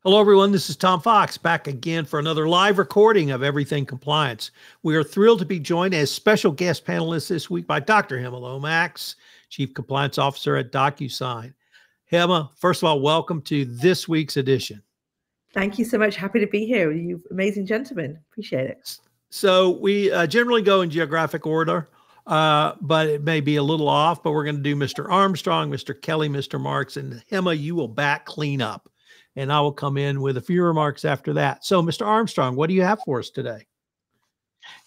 Hello, everyone. This is Tom Fox back again for another live recording of Everything Compliance. We are thrilled to be joined as special guest panelists this week by Dr. Hema Lomax, Chief Compliance Officer at DocuSign. Hema, first of all, welcome to this week's edition. Thank you so much. Happy to be here with you amazing gentlemen. Appreciate it. So we generally go in geographic order, but it may be a little off, but we're going to do Mr. Armstrong, Mr. Kelly, Mr. Marks, and Hema, you will back clean up. And I will come in with a few remarks after that. So, Mr. Armstrong, what do you have for us today?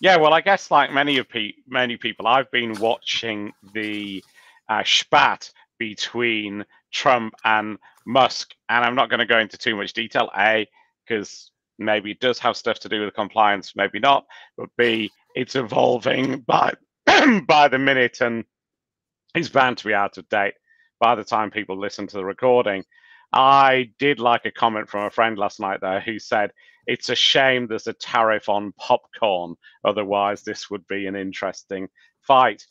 Yeah, well, I guess like many people, I've been watching the spat between Trump and Musk, and I'm not going to go into too much detail. A, because maybe it does have stuff to do with compliance, maybe not. But B, it's evolving by by the minute, and it's bound to be out of date by the time people listen to the recording. I did like a comment from a friend last night there who said, it's a shame there's a tariff on popcorn. Otherwise, this would be an interesting fight.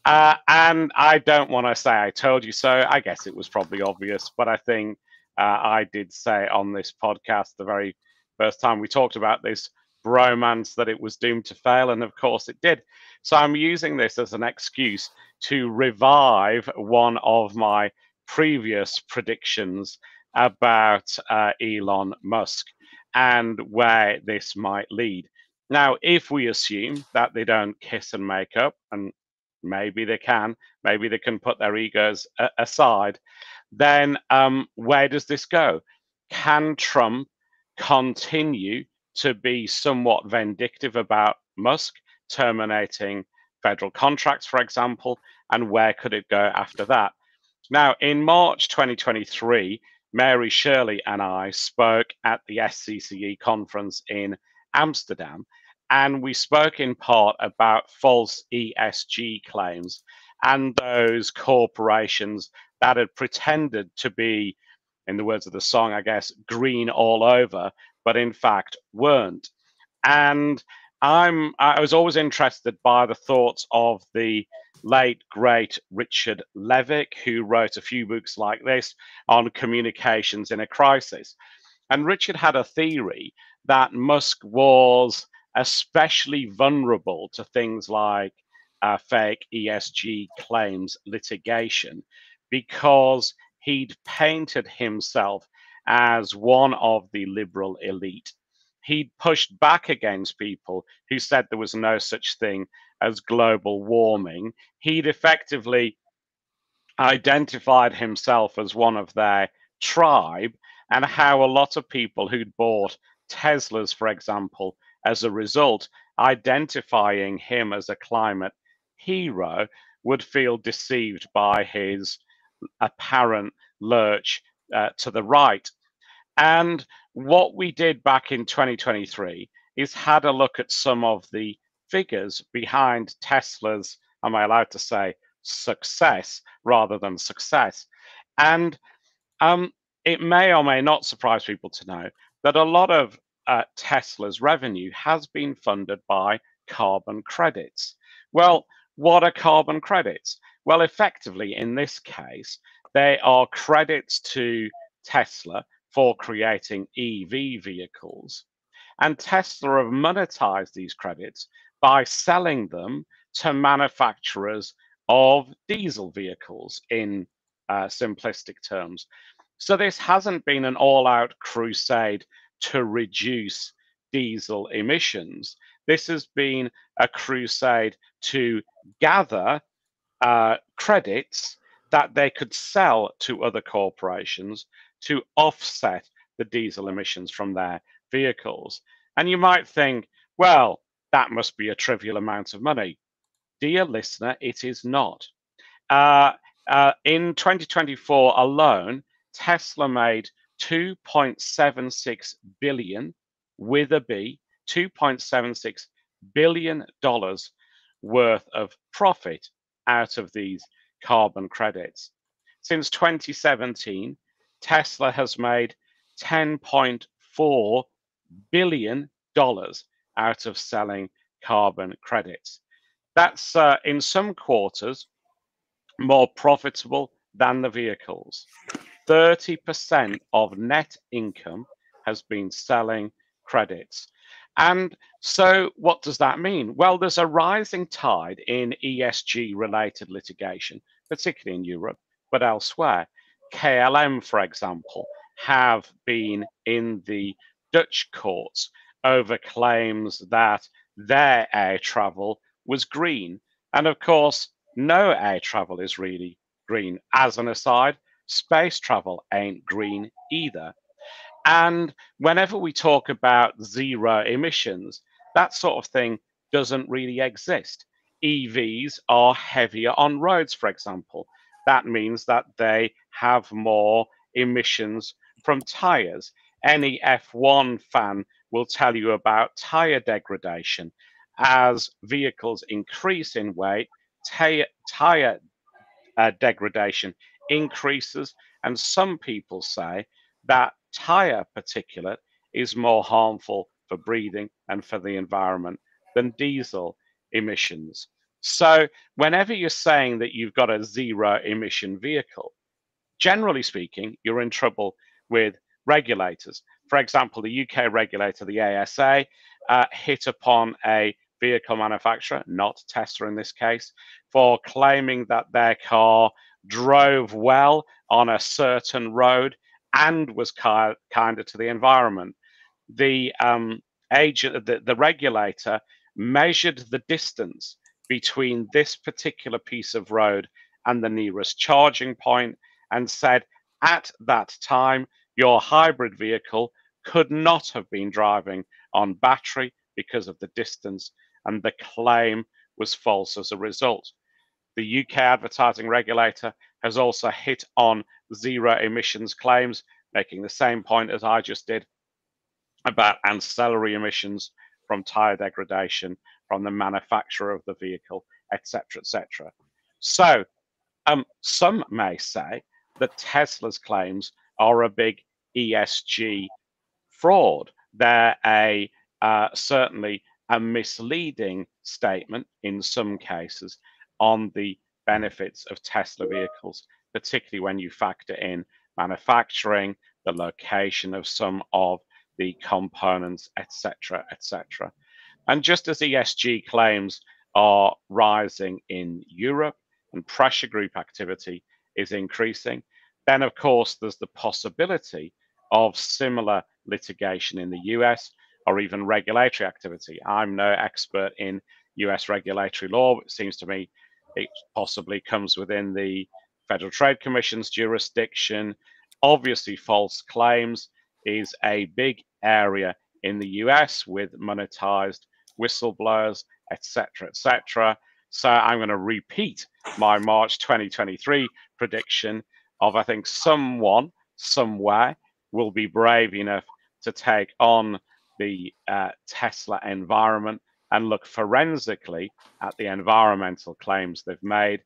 And I don't want to say I told you so. I guess it was probably obvious. But I think I did say on this podcast the very first time we talked about this bromance that it was doomed to fail. And of course it did. So I'm using this as an excuse to revive one of my previous predictions about Elon Musk and where this might lead. Now, if we assume that they don't kiss and make up, and maybe they can put their egos aside, then where does this go? Can Trump continue to be somewhat vindictive about Musk terminating federal contracts, for example, and where could it go after that? Now, in March 2023, Mary Shirley and I spoke at the SCCE conference in Amsterdam, and we spoke in part about false ESG claims and those corporations that had pretended to be, in the words of the song, I guess, green all over, but in fact weren't. And I was always interested by the thoughts of the late, great Richard Levick, who wrote a few books like this on communications in a crisis. And Richard had a theory that Musk was especially vulnerable to things like fake ESG claims litigation because he'd painted himself as one of the liberal elite. He'd pushed back against people who said there was no such thing as global warming. He'd effectively identified himself as one of their tribe, and how a lot of people who'd bought Teslas, for example, as a result, identifying him as a climate hero, would feel deceived by his apparent lurch to the right. And what we did back in 2023 is had a look at some of the figures behind Tesla's, am I allowed to say, success rather than success. And it may or may not surprise people to know that a lot of Tesla's revenue has been funded by carbon credits. Well, what are carbon credits? Well, effectively, in this case, they are credits to Tesla for creating EV vehicles. And Tesla have monetized these credits by selling them to manufacturers of diesel vehicles in simplistic terms. So this hasn't been an all-out crusade to reduce diesel emissions. This has been a crusade to gather credits that they could sell to other corporations to offset the diesel emissions from their vehicles. And you might think, well, that must be a trivial amount of money. Dear listener, it is not. In 2024 alone, Tesla made $2.76 billion with a B, $2.76 billion worth of profit out of these carbon credits. Since 2017, Tesla has made $10.4 billion out of selling carbon credits. That's in some quarters more profitable than the vehicles. 30% of net income has been selling credits. And so what does that mean? Well, there's a rising tide in ESG related litigation, particularly in Europe, but elsewhere. KLM, for example, have been in the Dutch courts over claims that their air travel was green. And of course, no air travel is really green. As an aside, space travel ain't green either. And whenever we talk about zero emissions, that sort of thing doesn't really exist. EVs are heavier on roads, for example. That means that they have more emissions from tires. Any F1 fan will tell you about tire degradation. As vehicles increase in weight, tire degradation increases, and some people say that tire particulate is more harmful for breathing and for the environment than diesel emissions. So whenever you're saying that you've got a zero emission vehicle, generally speaking, you're in trouble with regulators. For example, the UK regulator, the ASA, hit upon a vehicle manufacturer, not Tesla in this case, for claiming that their car drove well on a certain road and was kinder to the environment. The the regulator measured the distance between this particular piece of road and the nearest charging point and said, at that time, your hybrid vehicle could not have been driving on battery because of the distance, and the claim was false as a result. The UK advertising regulator has also hit on zero emissions claims, making the same point as I just did about ancillary emissions from tire degradation, from the manufacturer of the vehicle, etc., etc. So some may say that Tesla's claims are a big ESG fraud. They're certainly a misleading statement in some cases on the benefits of Tesla vehicles, particularly when you factor in manufacturing, the location of some of the components, etc., etc. And just as ESG claims are rising in Europe and pressure group activity is increasing, then of course there's the possibility of similar litigation in the US or even regulatory activity. I'm no expert in US regulatory law, but it seems to me it possibly comes within the Federal Trade Commission's jurisdiction. Obviously, false claims is a big area in the US with monetized whistleblowers, etc., etc. So I'm going to repeat my March 2023 prediction of, I think, someone somewhere will be brave enough to take on the Tesla environment and look forensically at the environmental claims they've made.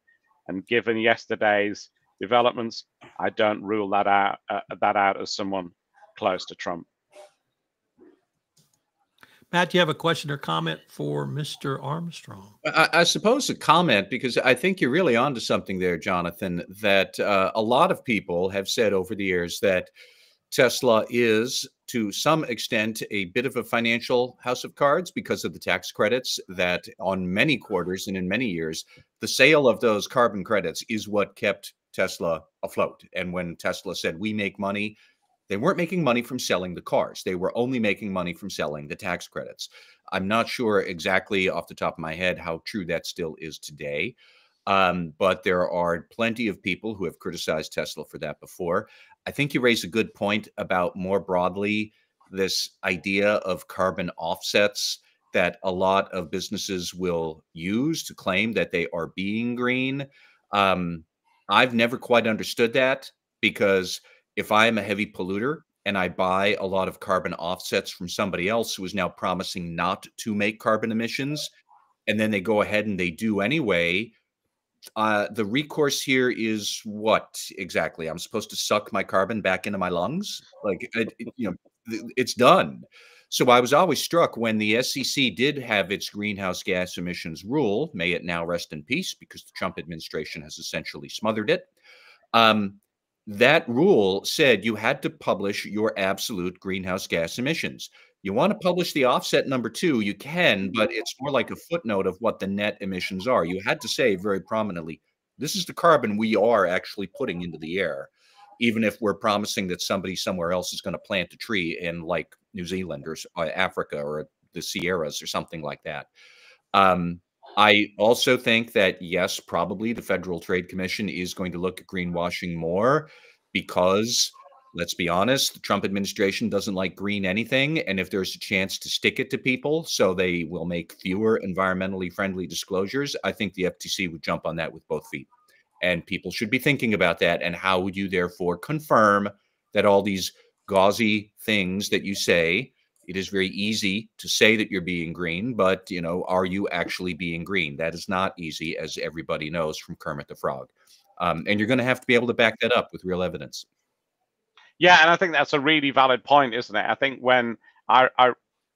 And given yesterday's developments, I don't rule that out as someone close to Trump. Matt, do you have a question or comment for Mr. Armstrong? I suppose a comment, because I think you're really onto something there, Jonathan, that a lot of people have said over the years that Tesla is, to some extent, a bit of a financial house of cards because of the tax credits, that on many quarters and in many years, the sale of those carbon credits is what kept Tesla afloat. And when Tesla said, we make money, they weren't making money from selling the cars. They were only making money from selling the tax credits. I'm not sure exactly off the top of my head how true that still is today. But there are plenty of people who have criticized Tesla for that before. I think you raise a good point about, more broadly, this idea of carbon offsets that a lot of businesses will use to claim that they are being green. I've never quite understood that, because if I am a heavy polluter and I buy a lot of carbon offsets from somebody else who is now promising not to make carbon emissions, and then they go ahead and they do anyway, the recourse here is what exactly? I'm supposed to suck my carbon back into my lungs? Like, it's done. So I was always struck when the SEC did have its greenhouse gas emissions rule. May it now rest in peace, because the Trump administration has essentially smothered it. that rule said you had to publish your absolute greenhouse gas emissions. You want to publish the offset number 2, you can, but it's more like a footnote of what the net emissions are. You had to say very prominently, this is the carbon we are actually putting into the air, even if we're promising that somebody somewhere else is going to plant a tree in like New Zealand or Africa or the Sierras or something like that. I also think that, yes, probably the Federal Trade Commission is going to look at greenwashing more because, let's be honest, the Trump administration doesn't like green anything. And if there's a chance to stick it to people so they will make fewer environmentally friendly disclosures, I think the FTC would jump on that with both feet. And people should be thinking about that. And how would you therefore confirm that all these gauzy things that you say, it is very easy to say that you're being green, but, you know, are you actually being green? That is not easy, as everybody knows from Kermit the Frog. And you're going to have to be able to back that up with real evidence. Yeah, and I think that's a really valid point, isn't it? I think when I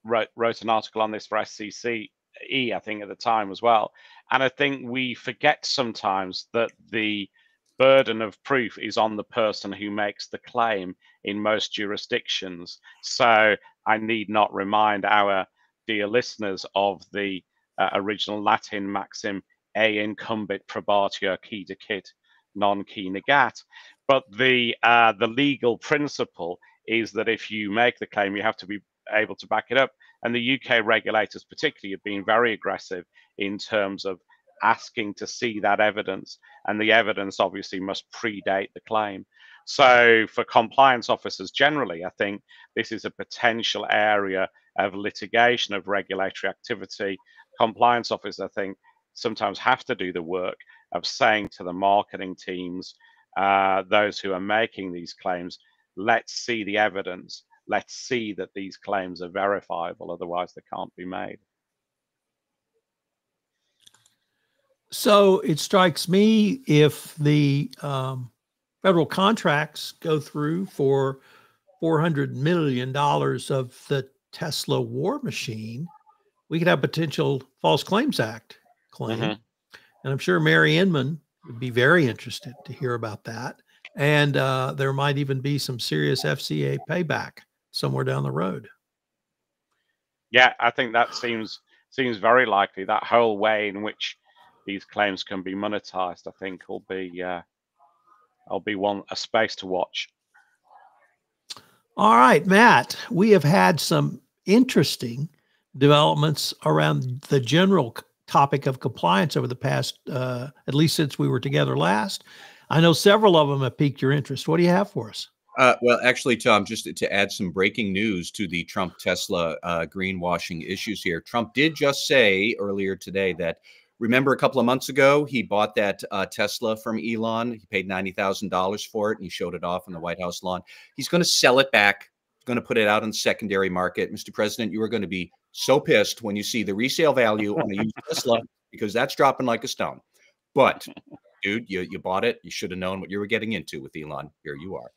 wrote an article on this for SCCE, I think at the time as well, and I think we forget sometimes that the burden of proof is on the person who makes the claim in most jurisdictions. So I need not remind our dear listeners of the original Latin maxim, e incumbit probatio qui decit, non qui negat. But the legal principle is that if you make the claim, you have to be able to back it up. And the UK regulators particularly have been very aggressive in terms of asking to see that evidence. And the evidence obviously must predate the claim. So for compliance officers generally, I think this is a potential area of litigation of regulatory activity. Compliance officers, I think, sometimes have to do the work of saying to the marketing teams, those who are making these claims, let's see the evidence. Let's see that these claims are verifiable. Otherwise, they can't be made. So it strikes me if the federal contracts go through for $400 million of the Tesla war machine, we could have potential False Claims Act claim. And I'm sure Mary Inman would be very interested to hear about that. And there might even be some serious FCA payback somewhere down the road. Yeah, I think that seems very likely. That whole way in which these claims can be monetized, I think, will be a space to watch. All right, Matt, we have had some interesting developments around the general topic of compliance over the past, at least since we were together last. I know several of them have piqued your interest. What do you have for us? Well, actually, Tom, just to add some breaking news to the Trump-Tesla greenwashing issues here, Trump did just say earlier today that, remember a couple of months ago, he bought that Tesla from Elon. He paid $90,000 for it, and he showed it off on the White House lawn. He's going to sell it back. He's going to put it out on the secondary market. Mr. President, you are going to be so pissed when you see the resale value on a used Tesla, because that's dropping like a stone. But, dude, you bought it. You should have known what you were getting into with Elon. Here you are.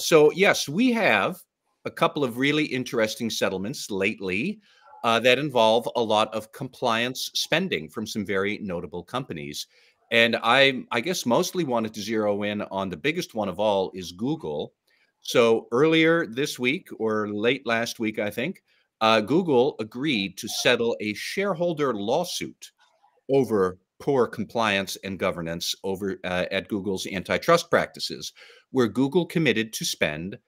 So, yes, we have a couple of really interesting settlements lately that involve a lot of compliance spending from some very notable companies. And I guess mostly wanted to zero in on the biggest one of all is Google. So earlier this week, or late last week, I think, Google agreed to settle a shareholder lawsuit over poor compliance and governance over at Google's antitrust practices, where Google committed to spend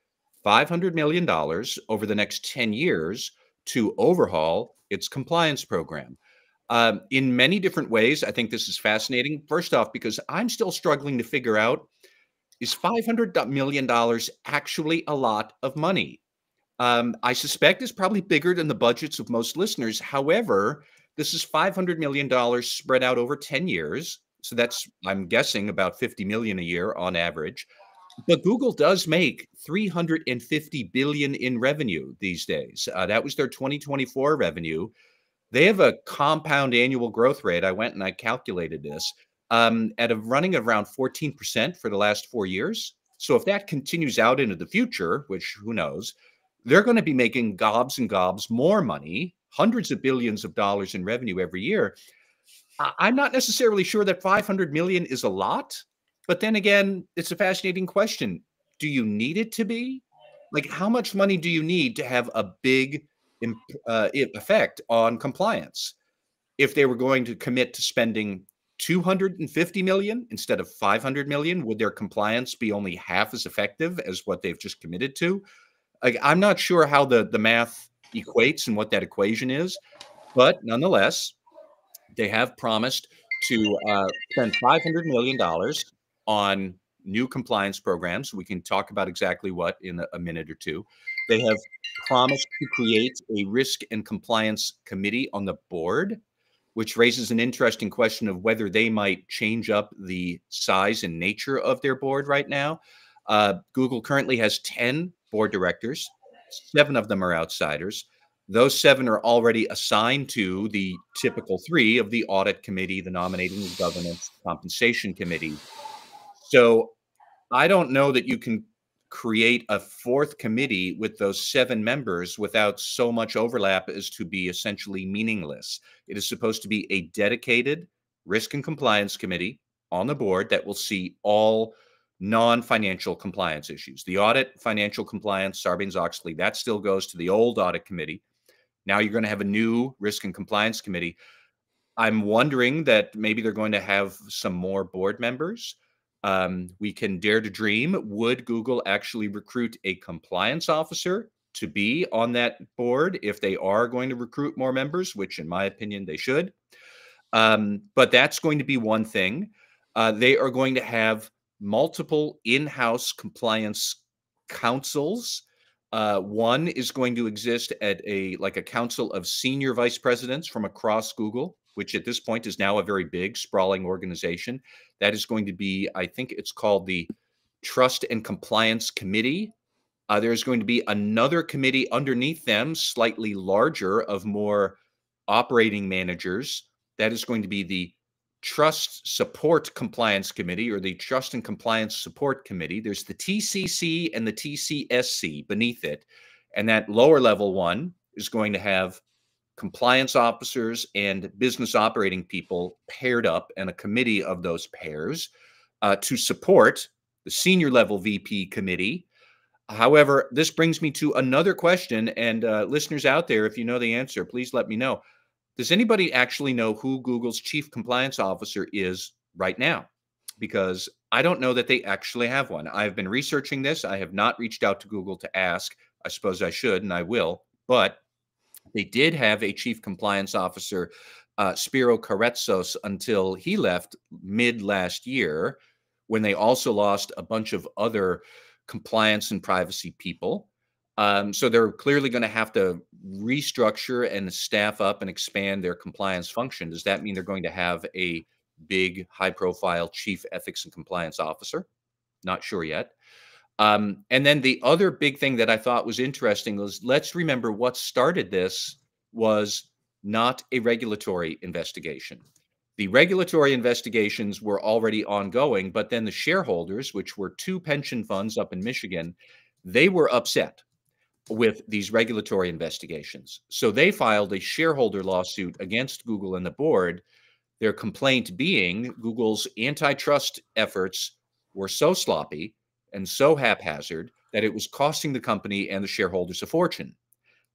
$500 million over the next 10 years to overhaul its compliance program. In many different ways, I think this is fascinating. First off, because I'm still struggling to figure out, is $500 million actually a lot of money? I suspect it's probably bigger than the budgets of most listeners. However, this is $500 million spread out over 10 years. So that's, I'm guessing, about $50 million a year on average. But Google does make $350 billion in revenue these days. That was their 2024 revenue. They have a compound annual growth rate. I went and I calculated this at a running at around 14% for the last 4 years. So if that continues out into the future, which who knows, they're going to be making gobs and gobs more money, hundreds of billions of dollars in revenue every year. I'm not necessarily sure that 500 million is a lot. But then again, it's a fascinating question. Do you need it to be? Like, how much money do you need to have a big effect on compliance? If they were going to commit to spending 250 million instead of 500 million, would their compliance be only half as effective as what they've just committed to? Like, I'm not sure how the math equates and what that equation is, but nonetheless, they have promised to spend $500 million on new compliance programs. We can talk about exactly what in a minute or two. They have promised to create a risk and compliance committee on the board, which raises an interesting question of whether they might change up the size and nature of their board right now. Google currently has 10 board directors. 7 of them are outsiders. Those 7 are already assigned to the typical 3 of the audit committee, the nominating and governance compensation committee. So I don't know that you can create a 4th committee with those 7 members without so much overlap as to be essentially meaningless. It is supposed to be a dedicated risk and compliance committee on the board that will see all non-financial compliance issues. The audit, financial compliance, Sarbanes-Oxley, that still goes to the old audit committee. Now you're going to have a new risk and compliance committee. I'm wondering that maybe they're going to have some more board members. We can dare to dream. Would Google actually recruit a compliance officer to be on that board if they are going to recruit more members, which in my opinion, they should. But that's going to be one thing. They are going to have multiple in-house compliance councils. One is going to exist at a council of senior vice presidents from across Google, which at this point is now a very big, sprawling organization. That is going to be, I think it's called the Trust and Compliance Committee. There's going to be another committee underneath them, slightly larger, of more operating managers. That is going to be the Trust Support Compliance Committee, or the Trust and Compliance Support Committee. There's the TCC and the TCSC beneath it. And that lower level one is going to have compliance officers and business operating people paired up, and a committee of those pairs to support the senior level VP committee. However, this brings me to another question, and listeners out there, if you know the answer, please let me know. Does anybody actually know who Google's chief compliance officer is right now? Because I don't know that they actually have one. I've been researching this. I have not reached out to Google to ask. I suppose I should, and I will. But they did have a chief compliance officer, Spiro Karetsos, until he left mid last year, when they also lost a bunch of other compliance and privacy people. So they're clearly going to have to restructure and staff up and expand their compliance function. Does that mean they're going to have a big, high-profile chief ethics and compliance officer? Not sure yet. And then the other big thing that I thought was interesting was, let's remember what started this was not a regulatory investigation. The regulatory investigations were already ongoing, but then the shareholders, which were 2 pension funds up in Michigan, they were upset with these regulatory investigations. So they filed a shareholder lawsuit against Google and the board, their complaint being Google's antitrust efforts were so sloppy and so haphazard that it was costing the company and the shareholders a fortune.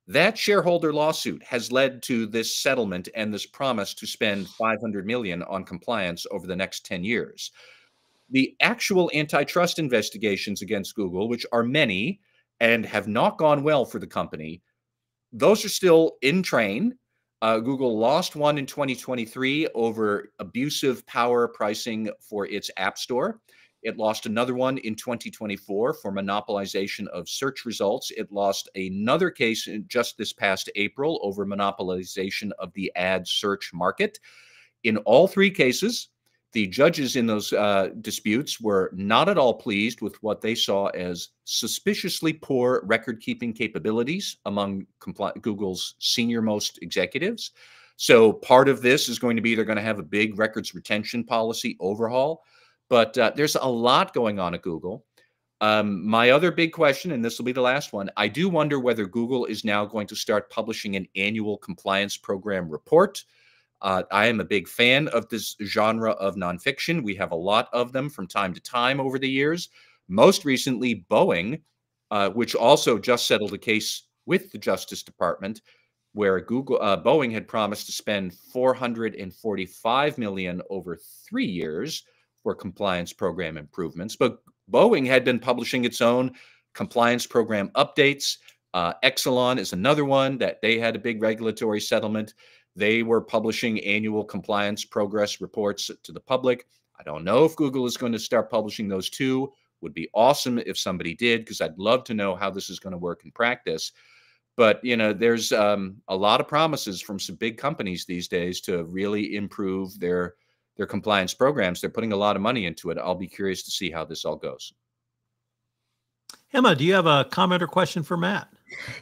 That shareholder lawsuit has led to this settlement and this promise to spend $500 million on compliance over the next 10 years. The actual antitrust investigations against Google, which are many and have not gone well for the company, those are still in train. Google lost one in 2023 over abusive power pricing for its App Store. It lost another one in 2024 for monopolization of search results. It lost another case just this past April over monopolization of the ad search market. In all 3 cases, the judges in those disputes were not at all pleased with what they saw as suspiciously poor record-keeping capabilities among Google's senior-most executives. So part of this is going to be they're going to have a big records retention policy overhaul. But there's a lot going on at Google. My other big question, and this will be the last one, I do wonder whether Google is now going to start publishing an annual compliance program report. I am a big fan of this genre of nonfiction. We have a lot of them from time to time over the years. Most recently, Boeing, which also just settled a case with the Justice Department, where Boeing had promised to spend $445 million over 3 years for compliance program improvements. But Boeing had been publishing its own compliance program updates. Exelon is another one that they had a big regulatory settlement. They were publishing annual compliance progress reports to the public. I don't know if Google is going to start publishing those too. Would be awesome if somebody did, because I'd love to know how this is going to work in practice. But, you know, there's a lot of promises from some big companies these days to really improve their compliance programs. They're putting a lot of money into it. I'll be curious to see how this all goes. Emma, do you have a comment or question for Matt?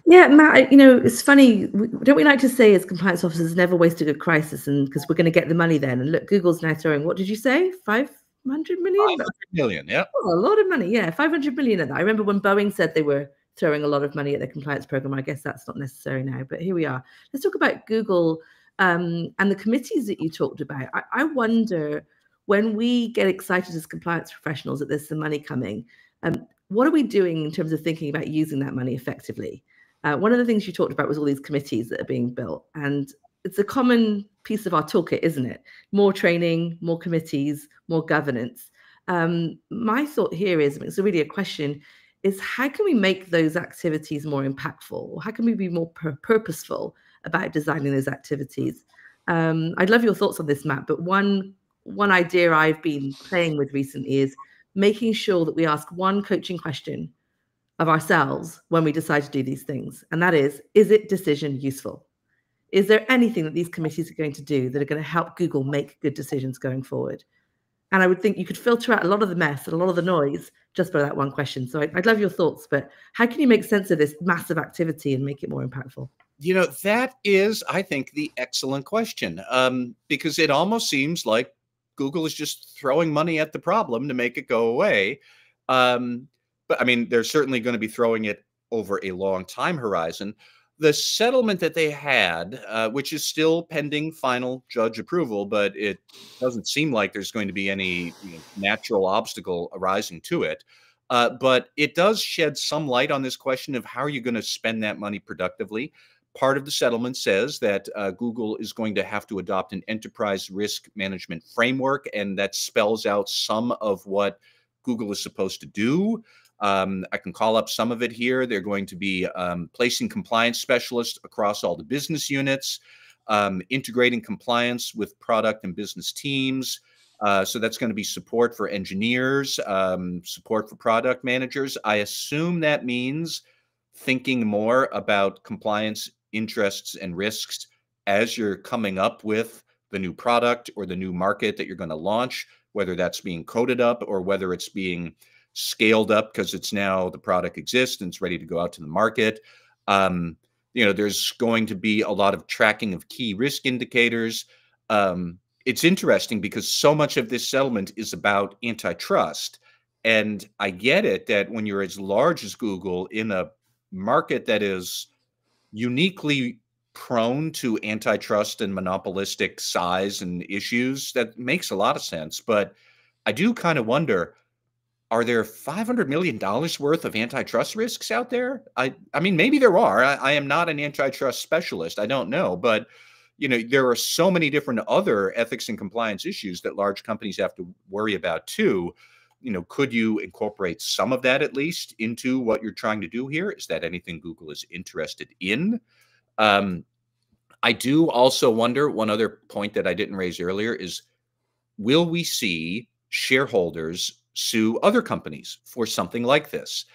Yeah, Matt, you know, it's funny. Don't we like to say as compliance officers, never waste a good crisis, and because we're going to get the money then. And look, Google's now throwing, what did you say? 500 million? 500 million, yeah. Oh, a lot of money. Yeah, 500 million at that. I remember when Boeing said they were throwing a lot of money at their compliance program. I guess that's not necessary now, but here we are. Let's talk about Google and the committees that you talked about. I wonder, when we get excited as compliance professionals that there's some money coming, what are we doing in terms of thinking about using that money effectively? One of the things you talked about was all these committees that are being built, and it's a common piece of our toolkit, isn't it? More training, more committees, more governance. My thought here is, it's really a question, is how can we make those activities more impactful? Or how can we be more purposeful about designing those activities? I'd love your thoughts on this, Matt, but one idea I've been playing with recently is making sure that we ask one coaching question of ourselves when we decide to do these things. And that is it decision useful? Is there anything that these committees are going to do that are going to help Google make good decisions going forward? And I would think you could filter out a lot of the mess and a lot of the noise just by that one question. So I'd love your thoughts, but how can you make sense of this massive activity and make it more impactful? You know, that is, I think, the excellent question, because it almost seems like Google is just throwing money at the problem to make it go away. But I mean, they're certainly going to be throwing it over a long time horizon. The settlement that they had, which is still pending final judge approval, but it doesn't seem like there's going to be any natural obstacle arising to it. But it does shed some light on this question of how are you going to spend that money productively. Part of the settlement says that Google is going to have to adopt an enterprise risk management framework, and that spells out some of what Google is supposed to do. I can call up some of it here. They're going to be placing compliance specialists across all the business units, integrating compliance with product and business teams. So that's going to be support for engineers, support for product managers. I assume that means thinking more about compliance interests and risks as you're coming up with the new product or the new market that you're going to launch, whether that's being coded up or whether it's being scaled up because it's now the product exists and it's ready to go out to the market. There's going to be a lot of tracking of key risk indicators. It's interesting because so much of this settlement is about antitrust. And I get it that when you're as large as Google in a market that is uniquely prone to antitrust and monopolistic size and issues, that makes a lot of sense. But I do kind of wonder, are there $500 million worth of antitrust risks out there? I mean, maybe there are. I am not an antitrust specialist. I don't know. But, there are so many different other ethics and compliance issues that large companies have to worry about too. Could you incorporate some of that at least into what you're trying to do here? Is that anything Google is interested in? I do also wonder, one other point that I didn't raise earlier is, will we see shareholders sue other companies for something like this?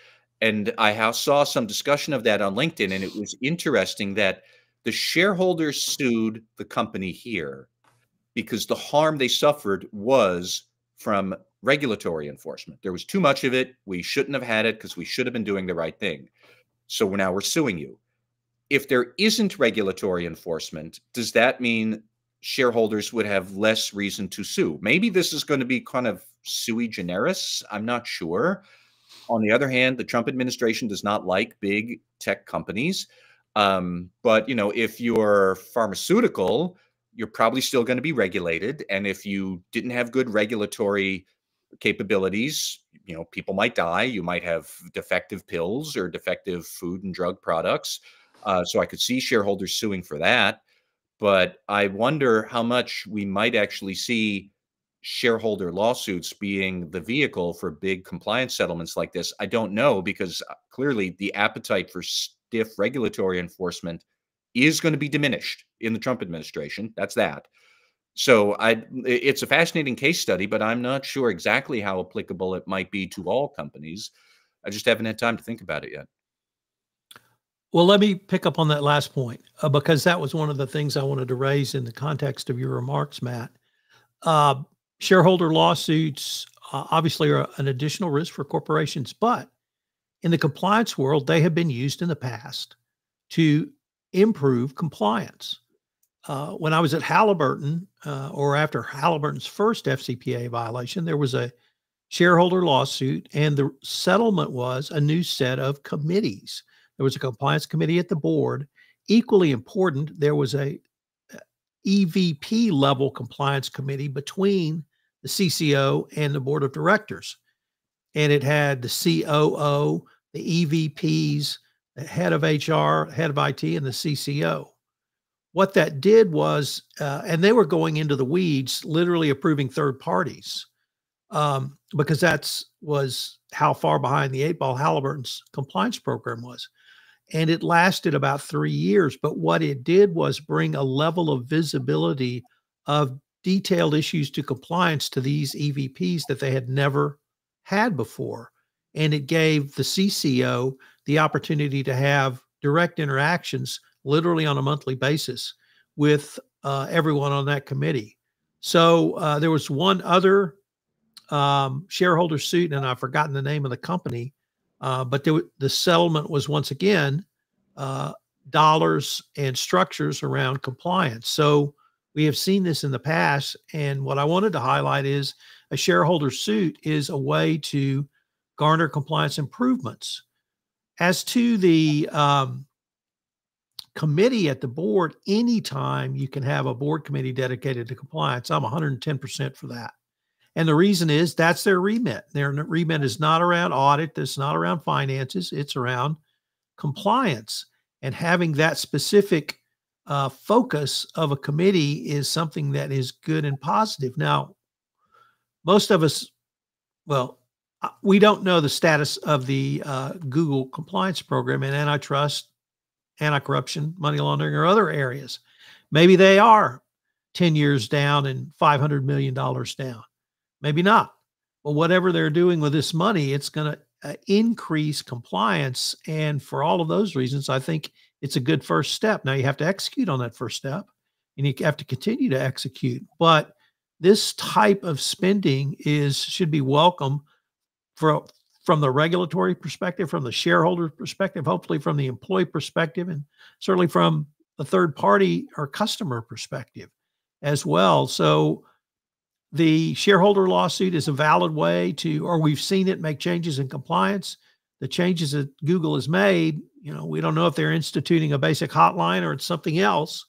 And I saw some discussion of that on LinkedIn, and it was interesting that the shareholders sued the company here because the harm they suffered was from regulatory enforcement. There was too much of it. We shouldn't have had it because we should have been doing the right thing. So now we're suing you. If there isn't regulatory enforcement, does that mean shareholders would have less reason to sue? Maybe this is going to be kind of sui generis. I'm not sure. On the other hand, the Trump administration does not like big tech companies. But, if you're pharmaceutical, you're probably still going to be regulated. And if you didn't have good regulatory capabilities, people might die. You might have defective pills or defective food and drug products. So I could see shareholders suing for that. But I wonder how much we might actually see shareholder lawsuits being the vehicle for big compliance settlements like this. I don't know, because clearly the appetite for stiff regulatory enforcement is going to be diminished in the Trump administration. That's that. So it's a fascinating case study, but I'm not sure exactly how applicable it might be to all companies. I just haven't had time to think about it yet. Well, let me pick up on that last point, because that was one of the things I wanted to raise in the context of your remarks, Matt. Shareholder lawsuits obviously are an additional risk for corporations, but in the compliance world, they have been used in the past to improve compliance. When I was at Halliburton, or after Halliburton's first FCPA violation, there was a shareholder lawsuit, and the settlement was a new set of committees. There was a compliance committee at the board. Equally important, there was a EVP level compliance committee between the CCO and the board of directors. And it had the COO, the EVPs, the head of HR, head of IT, and the CCO. What that did was, and they were going into the weeds, literally approving third parties, because was how far behind the eight ball Halliburton's compliance program was. And it lasted about 3 years. But what it did was bring a level of visibility of detailed issues to compliance to these EVPs that they had never had before. And it gave the CCO the opportunity to have direct interactions literally on a monthly basis with everyone on that committee. So there was one other shareholder suit, and I've forgotten the name of the company, but the settlement was once again dollars and structures around compliance. So we have seen this in the past. And what I wanted to highlight is a shareholder suit is a way to garner compliance improvements. As to the committee at the board, anytime you can have a board committee dedicated to compliance, I'm 110% for that. And the reason is that's their remit. Their remit is not around audit. It's not around finances. It's around compliance. And having that specific focus of a committee is something that is good and positive. Now, most of us, well, we don't know the status of the Google compliance program in antitrust, anti-corruption, money laundering, or other areas. Maybe they are 10 years down and $500 million down. Maybe not. But whatever they're doing with this money, it's going to increase compliance. And for all of those reasons, I think it's a good first step. Now you have to execute on that first step, and you have to continue to execute. But this type of spending should be welcome from the regulatory perspective, from the shareholder perspective, hopefully from the employee perspective, and certainly from the third party or customer perspective as well. So the shareholder lawsuit is a valid way or we've seen it make changes in compliance. The changes that Google has made, we don't know if they're instituting a basic hotline or it's something else,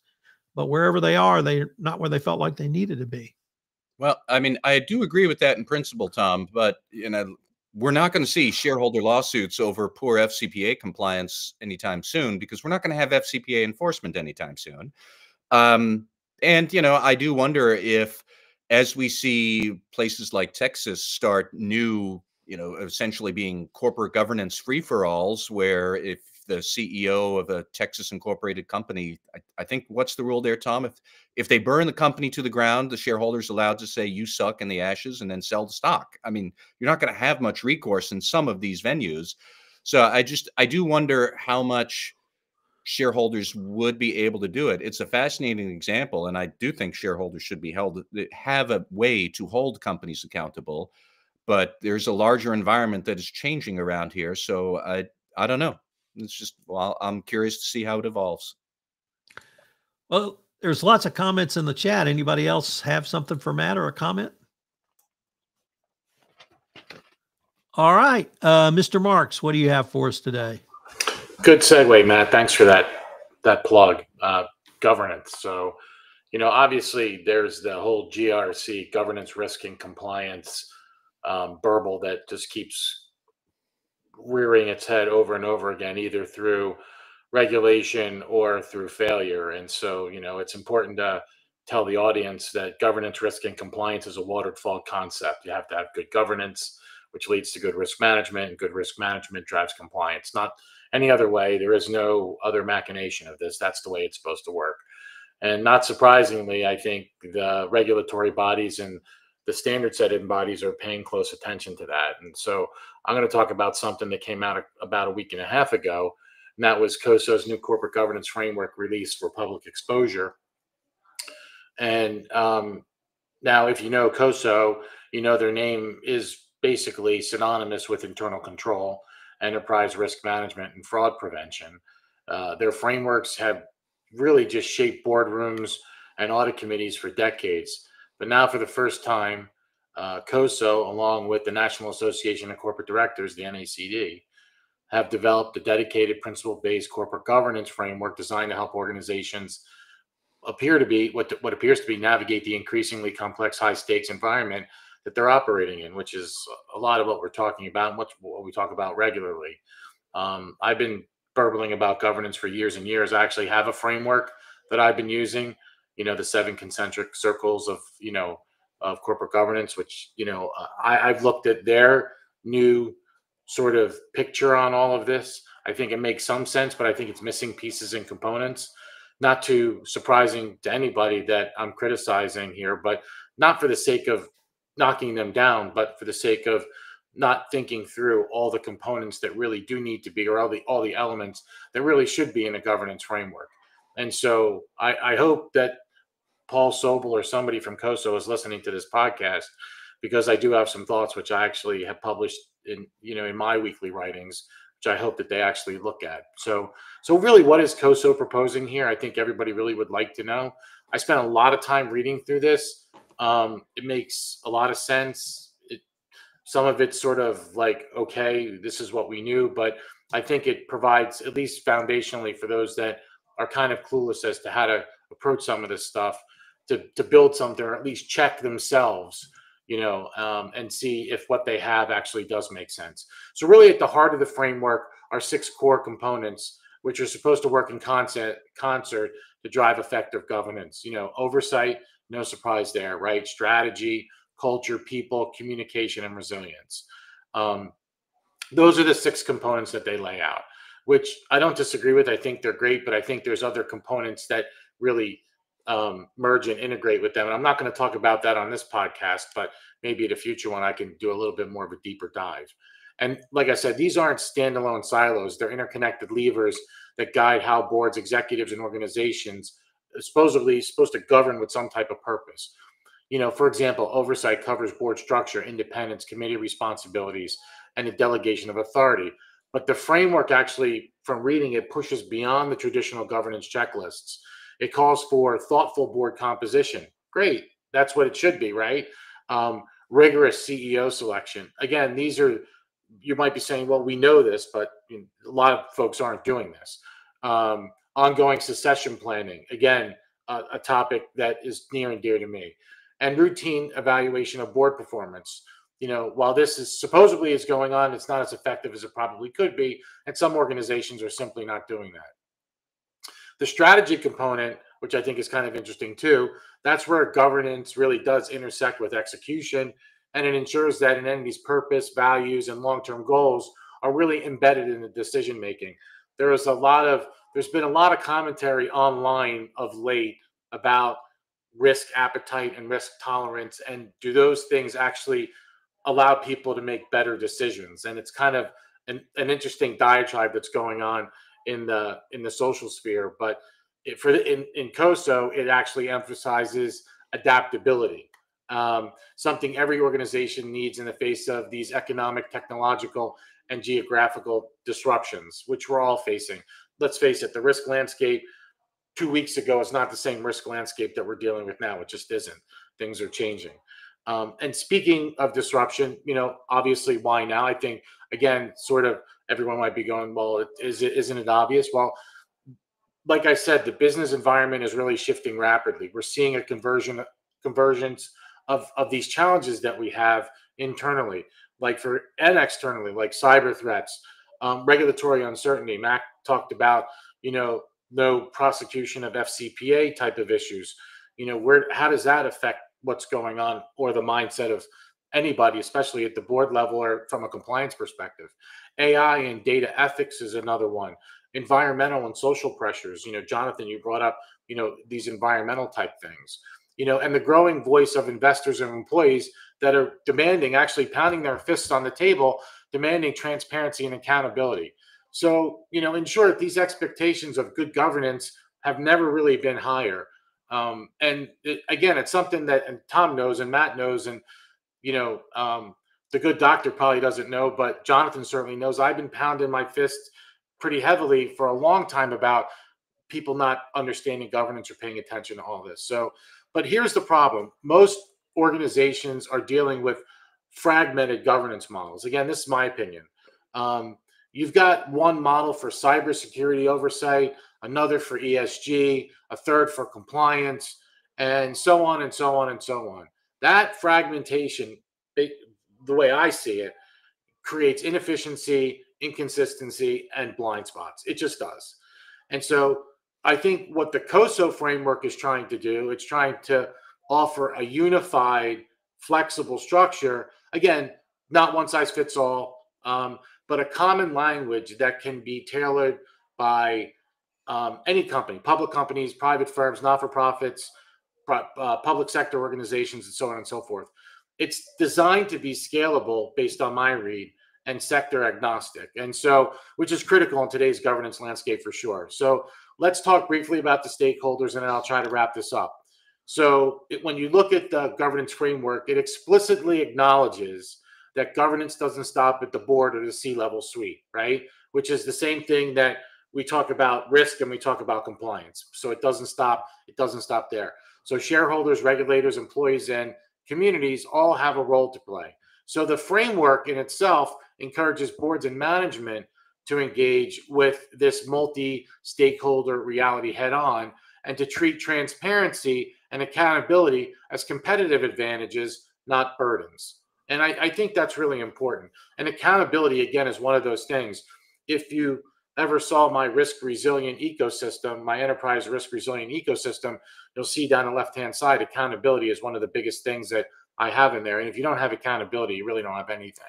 but wherever they are, they're not where they felt like they needed to be. Well, I mean, I do agree with that in principle, Tom, but, we're not going to see shareholder lawsuits over poor FCPA compliance anytime soon, because we're not going to have FCPA enforcement anytime soon. And, I do wonder if, as we see places like Texas start new, essentially being corporate governance free-for-alls, where if the CEO of a Texas incorporated company, I think, what's the rule there, Tom? If they burn the company to the ground, the shareholders allowed to say you suck in the ashes and then sell the stock. I mean, you're not going to have much recourse in some of these venues. So I do wonder how much shareholders would be able to do it. It's a fascinating example, and I do think shareholders should be have a way to hold companies accountable. But there's a larger environment that is changing around here. So I don't know. It's just, well, I'm curious to see how it evolves. Well, there's lots of comments in the chat. Anybody else have something for Matt or a comment? All right. Mr. Marks, what do you have for us today? Good segue, Matt. Thanks for that plug. Governance. So, obviously there's the whole GRC, governance, risk, and compliance burble that just keeps rearing its head over and over again, either through regulation or through failure. And so, it's important to tell the audience that governance, risk, and compliance is a waterfall concept. You have to have good governance, which leads to good risk management, and good risk management drives compliance. Not any other way. There is no other machination of this. That's the way it's supposed to work. And not surprisingly, I think the regulatory bodies and the standard setting bodies are paying close attention to that. And so I'm going to talk about something that came out about a week and a half ago, and that was COSO's new corporate governance framework released for public exposure. And now, if you know COSO, their name is basically synonymous with internal control, enterprise risk management, and fraud prevention. Their frameworks have really just shaped boardrooms and audit committees for decades. But now, for the first time, COSO, along with the National Association of Corporate Directors, the NACD, have developed a dedicated principle-based corporate governance framework designed to help organizations what appears to be navigate the increasingly complex, high-stakes environment that they're operating in, which is a lot of what we're talking about and what we talk about regularly. I've been burbling about governance for years and years. I actually have a framework that I've been using, the 7 concentric circles of corporate governance, which, I've looked at their new sort of picture on all of this. I think it makes some sense, but I think it's missing pieces and components. Not too surprising to anybody that I'm criticizing here, but not for the sake of knocking them down, but for the sake of not thinking through all the components that really do need to be, or all the elements that really should be in a governance framework. And so I hope that Paul Sobel or somebody from COSO is listening to this podcast, because I do have some thoughts which I actually have published in my weekly writings, which I hope that they actually look at. So really, what is COSO proposing here? I think everybody really would like to know. I spent a lot of time reading through this. It makes a lot of sense. Some of it's sort of like, okay, this is what we knew, but I think it provides, at least foundationally, for those that are kind of clueless as to how to approach some of this stuff, to build something, or at least check themselves, and see if what they have actually does make sense. So really, at the heart of the framework are 6 core components, which are supposed to work in concert to drive effective governance. Oversight, no surprise there, right? Strategy, culture, people, communication, and resilience. Those are the 6 components that they lay out, which I don't disagree with. I think they're great, but I think there's other components that really merge and integrate with them. And I'm not going to talk about that on this podcast, but maybe at a future one, I can do a little bit more of a deeper dive. And like I said, these aren't standalone silos. They're interconnected levers that guide how boards, executives, and organizations supposedly supposed to govern with some type of purpose. For example, oversight covers board structure, independence, committee responsibilities, and the delegation of authority. But the framework actually, from reading it, pushes beyond the traditional governance checklists. It calls for thoughtful board composition. Great. That's what it should be, right? Rigorous CEO selection. Again, these are, you might be saying, well, we know this, but a lot of folks aren't doing this. Ongoing succession planning. Again, a topic that is near and dear to me. And routine evaluation of board performance. While this is supposedly is going on, it's not as effective as it probably could be. And some organizations are simply not doing that. The strategy component, which I think is kind of interesting too, that's where governance really does intersect with execution, and it ensures that an entity's purpose, values, and long-term goals are really embedded in the decision-making. There's been a lot of commentary online of late about risk appetite and risk tolerance, and do those things actually allow people to make better decisions? And it's kind of an interesting diatribe that's going on in the social sphere, but in COSO, it actually emphasizes adaptability, something every organization needs in the face of these economic, technological, and geographical disruptions, which we're all facing. Let's face it, the risk landscape 2 weeks ago is not the same risk landscape that we're dealing with now. It just isn't. Things are changing. And speaking of disruption, obviously, why now? I think, again, sort of everyone might be going, well, isn't it obvious? Well, like I said, the business environment is really shifting rapidly. We're seeing a convergence of these challenges that we have internally, like for and externally, like cyber threats, regulatory uncertainty. Mac talked about, no prosecution of FCPA type of issues. How does that affect what's going on or the mindset of anybody, especially at the board level or from a compliance perspective? AI and data ethics is another one. Environmental and social pressures. Jonathan, you brought up, these environmental type things, and the growing voice of investors and employees that are demanding, actually pounding their fists on the table, demanding transparency and accountability. So, in short, these expectations of good governance have never really been higher. Again, it's something that and Tom knows and Matt knows, and the good doctor probably doesn't know, but Jonathan certainly knows. I've been pounding my fist pretty heavily for a long time about people not understanding governance or paying attention to all this. So, but here's the problem. Most organizations are dealing with fragmented governance models. Again, this is my opinion. You've got one model for cybersecurity oversight, another for ESG, a third for compliance, and so on and so on and so on. That fragmentation, the way I see it, creates inefficiency, inconsistency, and blind spots. It just does. And so I think what the COSO framework is trying to do, it's trying to offer a unified, flexible structure. Again, not one size fits all, but a common language that can be tailored by any company, public companies, private firms, not-for-profits, public sector organizations, and so on and so forth. It's designed to be scalable based on my read and sector agnostic. And so, which is critical in today's governance landscape for sure. So let's talk briefly about the stakeholders and then I'll try to wrap this up. So when you look at the governance framework, it explicitly acknowledges that governance doesn't stop at the board or the C-level suite, right? Which is the same thing that we talk about risk and we talk about compliance. So it doesn't stop there. So shareholders, regulators, employees, and communities all have a role to play. So the framework in itself encourages boards and management to engage with this multi-stakeholder reality head on and to treat transparency and accountability as competitive advantages, not burdens. And I think that's really important. And accountability, again, is one of those things. If you ever saw my risk resilient ecosystem, my enterprise risk resilient ecosystem, you'll see down the left-hand side, accountability is one of the biggest things that I have in there. And if you don't have accountability, you really don't have anything.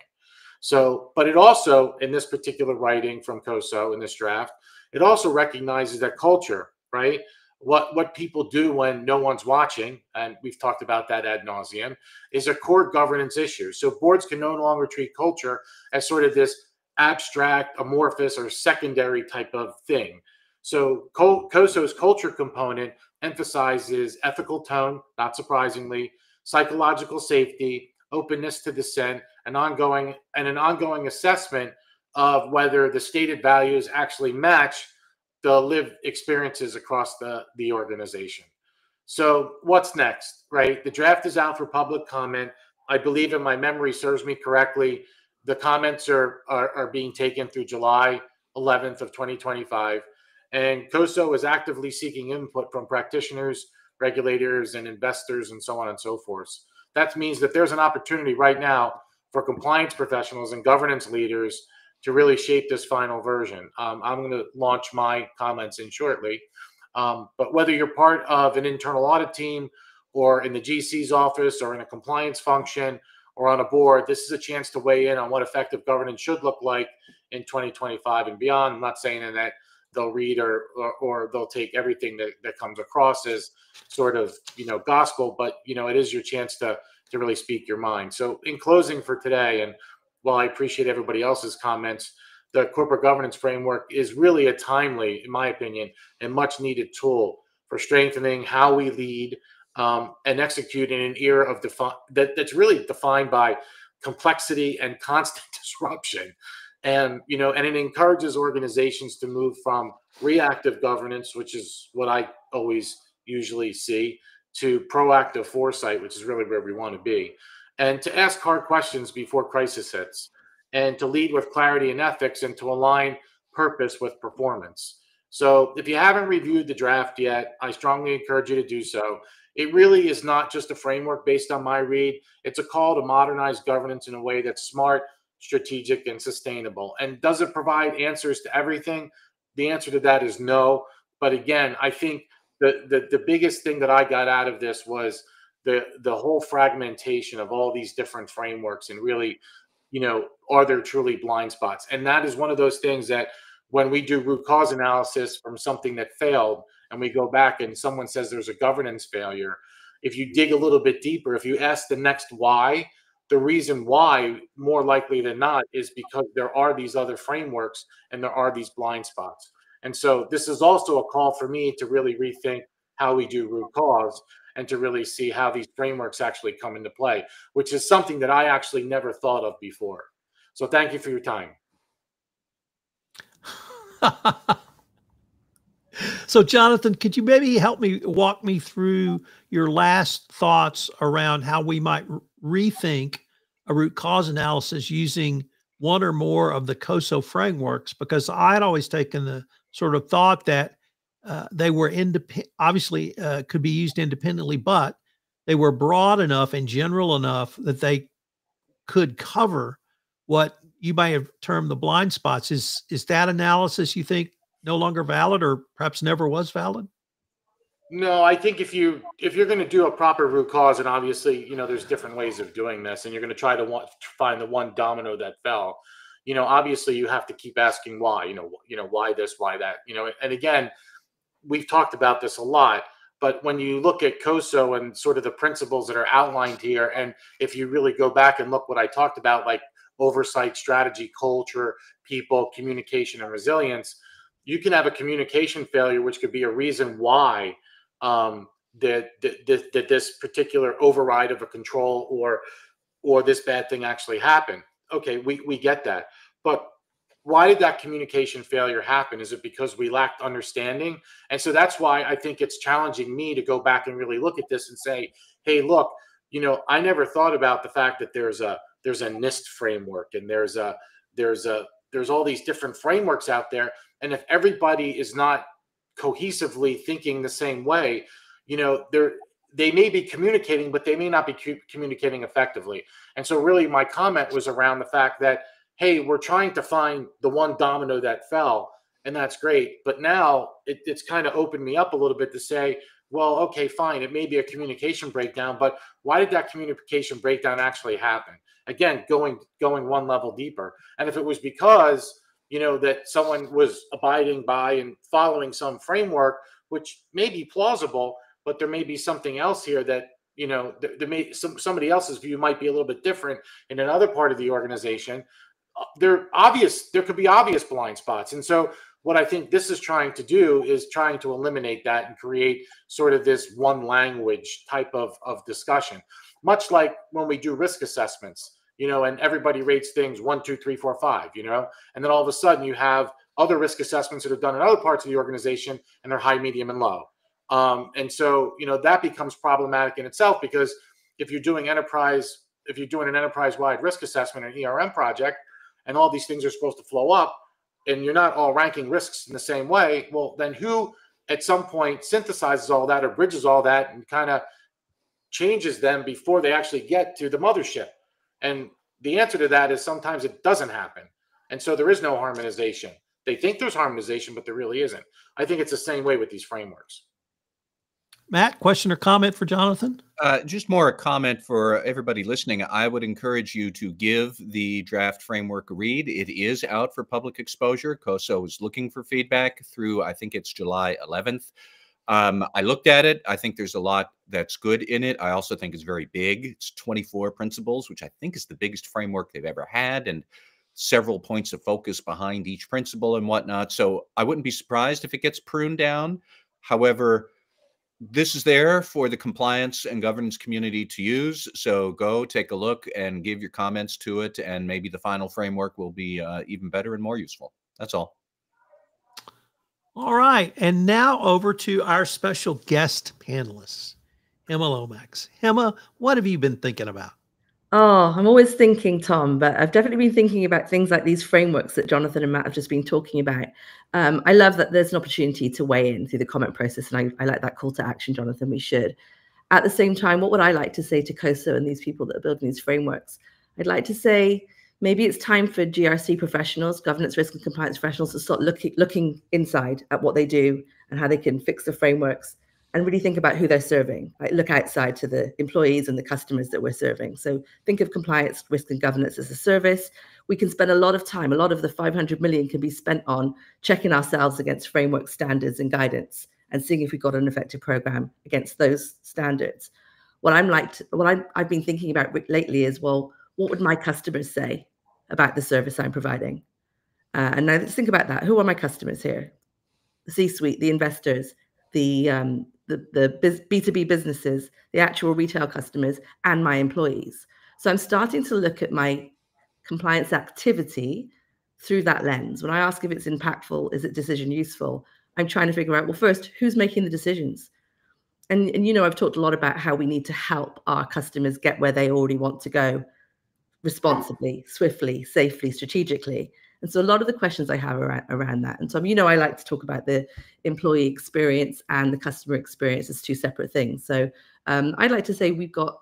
So, but it also, in this particular writing from COSO in this draft, it also recognizes that culture, right? What people do when no one's watching, and we've talked about that ad nauseum, is a core governance issue. So boards can no longer treat culture as sort of this abstract, amorphous, or secondary type of thing. So COSO's culture component emphasizes ethical tone, not surprisingly, psychological safety, openness to dissent, an ongoing assessment of whether the stated values actually match the lived experiences across the organization. So what's next, right? The draft is out for public comment. I believe, if my memory serves me correctly, the comments are being taken through July 11th of 2025. And COSO is actively seeking input from practitioners, regulators, and investors, and so on and so forth. That means that there's an opportunity right now for compliance professionals and governance leaders to really shape this final version. I'm going to launch my comments in shortly. But whether you're part of an internal audit team or in the GC's office or in a compliance function or on a board, this is a chance to weigh in on what effective governance should look like in 2025 and beyond. I'm not saying that they'll read or they'll take everything that comes across as sort of, gospel, but, it is your chance to really speak your mind. So in closing for today, and while I appreciate everybody else's comments, the corporate governance framework is really a timely, in my opinion, and much needed tool for strengthening how we lead and execute in an era of that's really defined by complexity and constant disruption. And, and it encourages organizations to move from reactive governance, which is what I always usually see, to proactive foresight, which is really where we want to be, and to ask hard questions before crisis hits, and to lead with clarity and ethics, and to align purpose with performance. So if you haven't reviewed the draft yet, I strongly encourage you to do so. It really is not just a framework based on my read. It's a call to modernize governance in a way that's smart, strategic, and sustainable. And does it provide answers to everything? The answer to that is no. But again, I think the biggest thing that I got out of this was the whole fragmentation of all these different frameworks, and really, are there truly blind spots? And that is one of those things that when we do root cause analysis from something that failed, and we go back and someone says there's a governance failure, if you dig a little bit deeper, if you ask the next why, the reason why, more likely than not, is because there are these other frameworks and there are these blind spots. And so this is also a call for me to really rethink how we do root cause, and to really see how these frameworks actually come into play, which is something that I actually never thought of before. So thank you for your time. So, Jonathan, could you maybe walk me through your last thoughts around how we might rethink a root cause analysis using one or more of the COSO frameworks? Because I had always taken the sort of thought that they were obviously could be used independently, but they were broad enough and general enough that they could cover what you might have termed the blind spots. Is that analysis, you think, no longer valid, or perhaps never was valid? No, I think if you're going to do a proper root cause, and obviously, there's different ways of doing this, and you're going to try to find the one domino that fell, obviously you have to keep asking why, why this, why that, and again, we've talked about this a lot, but when you look at COSO and sort of the principles that are outlined here, and if you really go back and look what I talked about, like oversight, strategy, culture, people, communication, and resilience, you can have a communication failure, which could be a reason why that this particular override of a control or this bad thing actually happened. Okay, we get that. But why did that communication failure happen? Is it because we lacked understanding? And so that's why I think it's challenging me to go back and really look at this and say, hey, look, I never thought about the fact that there's a NIST framework, and there's all these different frameworks out there. And if everybody is not cohesively thinking the same way, they may be communicating, but they may not be communicating effectively. And so really my comment was around the fact that, hey, we're trying to find the one domino that fell, and that's great. But now it's kind of opened me up a little bit to say, well, okay, fine, it may be a communication breakdown, but why did that communication breakdown actually happen? Again, going one level deeper. And if it was because that someone was abiding by and following some framework, which may be plausible, but there may be something else here that, there may somebody else's view might be a little bit different in another part of the organization. There could be obvious blind spots. And so what I think this is trying to do is trying to eliminate that and create sort of this one language type of discussion, much like when we do risk assessments. And everybody rates things 1, 2, 3, 4, 5, and then all of a sudden you have other risk assessments that are done in other parts of the organization, and they're high, medium, and low. And so, that becomes problematic in itself, because if you're doing an enterprise-wide risk assessment, or an ERM project, and all these things are supposed to flow up, and you're not all ranking risks in the same way, well, then who at some point synthesizes all that or bridges all that and kind of changes them before they actually get to the mothership? And the answer to that is sometimes it doesn't happen. And so there is no harmonization. They think there's harmonization, but there really isn't. I think it's the same way with these frameworks. Matt, question or comment for Jonathan? Just more a comment for everybody listening. I would encourage you to give the draft framework a read. It is out for public exposure. COSO is looking for feedback through, I think it's July 11th. I looked at it. I think there's a lot that's good in it. I also think it's very big. It's 24 principles, which I think is the biggest framework they've ever had, and several points of focus behind each principle and whatnot. So I wouldn't be surprised if it gets pruned down. However, this is there for the compliance and governance community to use. So go take a look and give your comments to it, and maybe the final framework will be even better and more useful. That's all. All right. And now over to our special guest panelists, Hema Lomax. Hema, what have you been thinking about? Oh, I'm always thinking, Tom, but I've definitely been thinking about things like these frameworks that Jonathan and Matt have just been talking about. I love that there's an opportunity to weigh in through the comment process, and I like that call to action, Jonathan. We should. At the same time, what would I like to say to COSO and these people that are building these frameworks? I'd like to say maybe it's time for GRC professionals, governance, risk, and compliance professionals, to start looking inside at what they do and how they can fix the frameworks, and really think about who they're serving. Like, look outside to the employees and the customers that we're serving. So think of compliance, risk, and governance as a service. We can spend a lot of time, a lot of the 500 million can be spent on checking ourselves against framework standards and guidance and seeing if we've got an effective program against those standards. What I've been thinking about lately is, well, what would my customers say about the service I'm providing? And now let's think about that. Who are my customers here? The C-suite, the investors, the B2B businesses, the actual retail customers, and my employees. So I'm starting to look at my compliance activity through that lens. When I ask if it's impactful, is it decision useful, I'm trying to figure out, well, first, who's making the decisions? And you know, I've talked a lot about how we need to help our customers get where they already want to go responsibly, swiftly, safely, strategically. And so a lot of the questions I have around that. And so, you know, I like to talk about the employee experience and the customer experience as two separate things. So I'd like to say we've got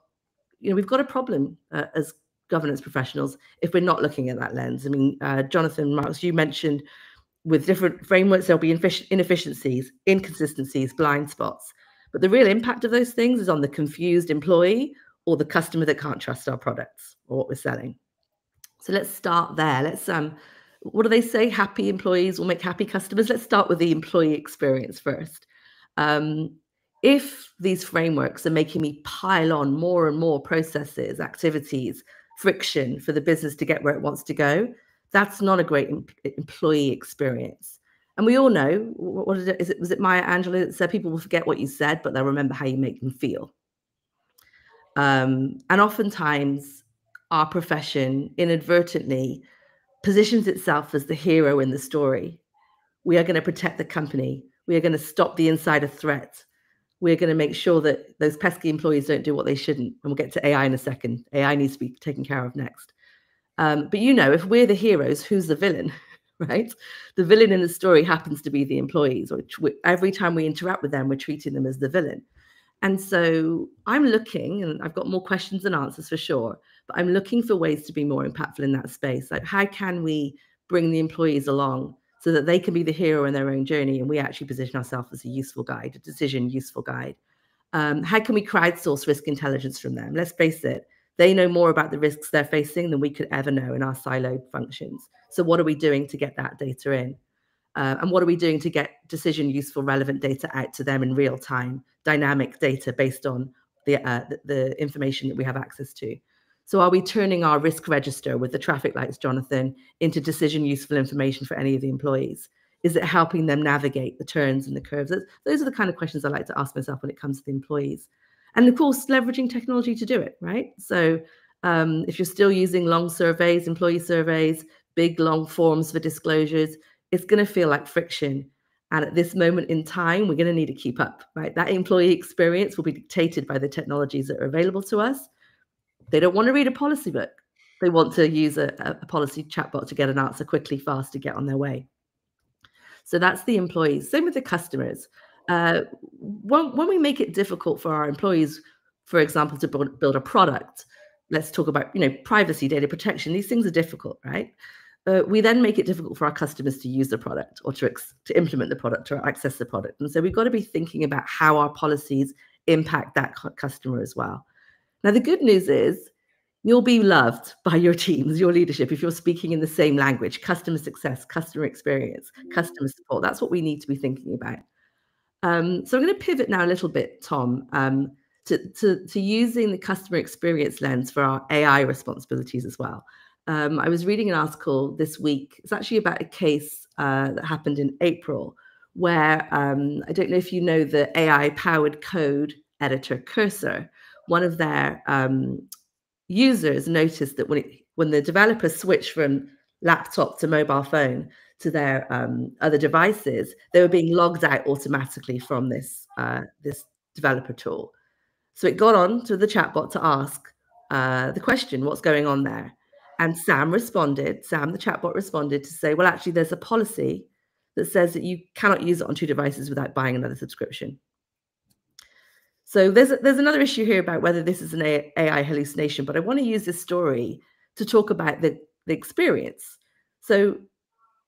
a problem as governance professionals if we're not looking at that lens. I mean, Jonathan, Marks, you mentioned with different frameworks, there'll be inefficiencies, inconsistencies, blind spots. But the real impact of those things is on the confused employee or the customer that can't trust our products or what we're selling. So let's start there. Let's what do they say? Happy employees will make happy customers. Let's start with the employee experience first. If these frameworks are making me pile on more and more processes, activities, friction for the business to get where it wants to go, that's not a great employee experience. And we all know, what is it? Was it Maya Angelou that said people will forget what you said, but they'll remember how you make them feel? And oftentimes our profession inadvertently positions itself as the hero in the story. We are going to protect the company. We are going to stop the insider threat. We're going to make sure that those pesky employees don't do what they shouldn't. And we'll get to AI in a second. AI needs to be taken care of next. But you know, if we're the heroes, who's the villain, right? The villain in the story happens to be the employees. Or every time we interact with them, we're treating them as the villain. And so I'm looking, and I've got more questions than answers for sure, but I'm looking for ways to be more impactful in that space. Like, how can we bring the employees along so that they can be the hero in their own journey, and we actually position ourselves as a useful guide, a decision useful guide? How can we crowdsource risk intelligence from them? Let's face it, they know more about the risks they're facing than we could ever know in our siloed functions. So what are we doing to get that data in? And what are we doing to get decision useful, relevant data out to them in real time, dynamic data based on the information that we have access to? So are we turning our risk register with the traffic lights, Jonathan, into decision useful information for any of the employees? Is it helping them navigate the turns and the curves? Those are the kind of questions I like to ask myself when it comes to the employees. And of course, leveraging technology to do it, right? So if you're still using long surveys, employee surveys, big long forms for disclosures, it's going to feel like friction. And at this moment in time, we're going to need to keep up, right? That employee experience will be dictated by the technologies that are available to us. They don't want to read a policy book. They want to use a policy chatbot to get an answer quickly, fast, to get on their way. So that's the employees. Same with the customers. When we make it difficult for our employees, for example, to build a product, let's talk about, privacy, data protection. These things are difficult, right? We then make it difficult for our customers to use the product or to implement the product or access the product. And so we've got to be thinking about how our policies impact that customer as well. Now, the good news is you'll be loved by your teams, your leadership, if you're speaking in the same language: customer success, customer experience, customer support. That's what we need to be thinking about. So I'm going to pivot now a little bit, Tom, to using the customer experience lens for our AI responsibilities as well. I was reading an article this week. It's actually about a case that happened in April where, I don't know if you know the AI-powered code editor Cursor. One of their users noticed that when the developers switched from laptop to mobile phone to their other devices, they were being logged out automatically from this developer tool. So it got on to the chatbot to ask, the question, what's going on there? And Sam, the chatbot, responded to say, well, actually, there's a policy that says that you cannot use it on 2 devices without buying another subscription. So there's another issue here about whether this is an AI hallucination, but I want to use this story to talk about the experience. So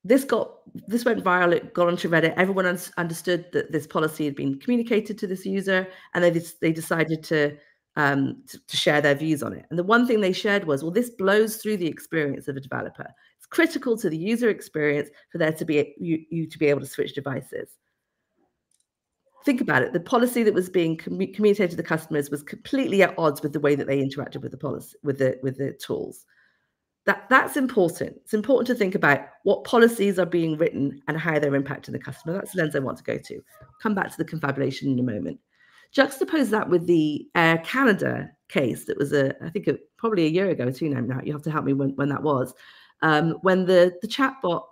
this went viral, it got onto Reddit. Everyone understood that this policy had been communicated to this user, and they decided to share their views on it. And the one thing they shared was, well, this blows through the experience of a developer. It's critical to the user experience for there to be you to be able to switch devices. Think about it. The policy that was being communicated to the customers was completely at odds with the way that they interacted with the policy, with the tools. That's important. It's important to think about what policies are being written and how they're impacting the customer. That's the lens I want to go to. Come back to the confabulation in a moment. Juxtapose that with the Air Canada case that was I think probably a year ago too now. You have to help me when that was. When the chatbot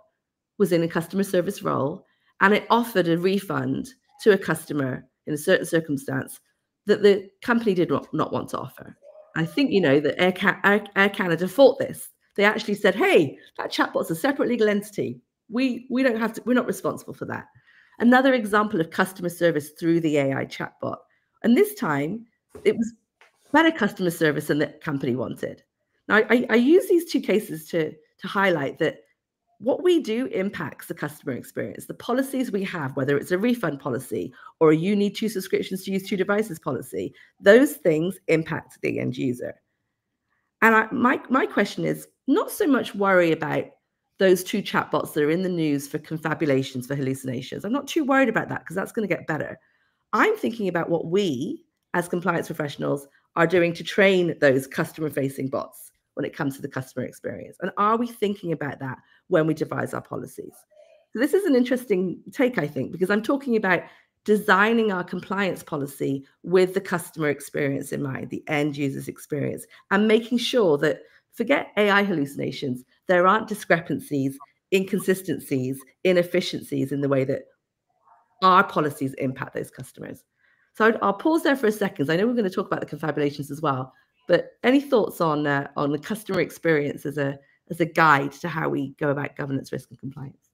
was in a customer service role and it offered a refund to a customer in a certain circumstance that the company did not want to offer. I think you know that Air Canada fought this. They actually said, hey, that chatbot's a separate legal entity. We don't have to, we're not responsible for that. Another example of customer service through the AI chatbot. And this time it was better customer service than the company wanted. Now I use these 2 cases to highlight that what we do impacts the customer experience. The policies we have, whether it's a refund policy or a you need 2 subscriptions to use 2 devices policy, those things impact the end user. And my question is not so much worry about those 2 chatbots that are in the news for confabulations, for hallucinations. I'm not too worried about that because that's going to get better. I'm thinking about what we, as compliance professionals, are doing to train those customer-facing bots when it comes to the customer experience. And are we thinking about that when we devise our policies? So this is an interesting take, I think, because I'm talking about designing our compliance policy with the customer experience in mind, the end user's experience, and making sure that, forget AI hallucinations, there aren't discrepancies, inconsistencies, inefficiencies in the way that our policies impact those customers. So I'll pause there for a second. I know we're going to talk about the confabulations as well, but any thoughts on the customer experience as a guide to how we go about governance, risk, and compliance?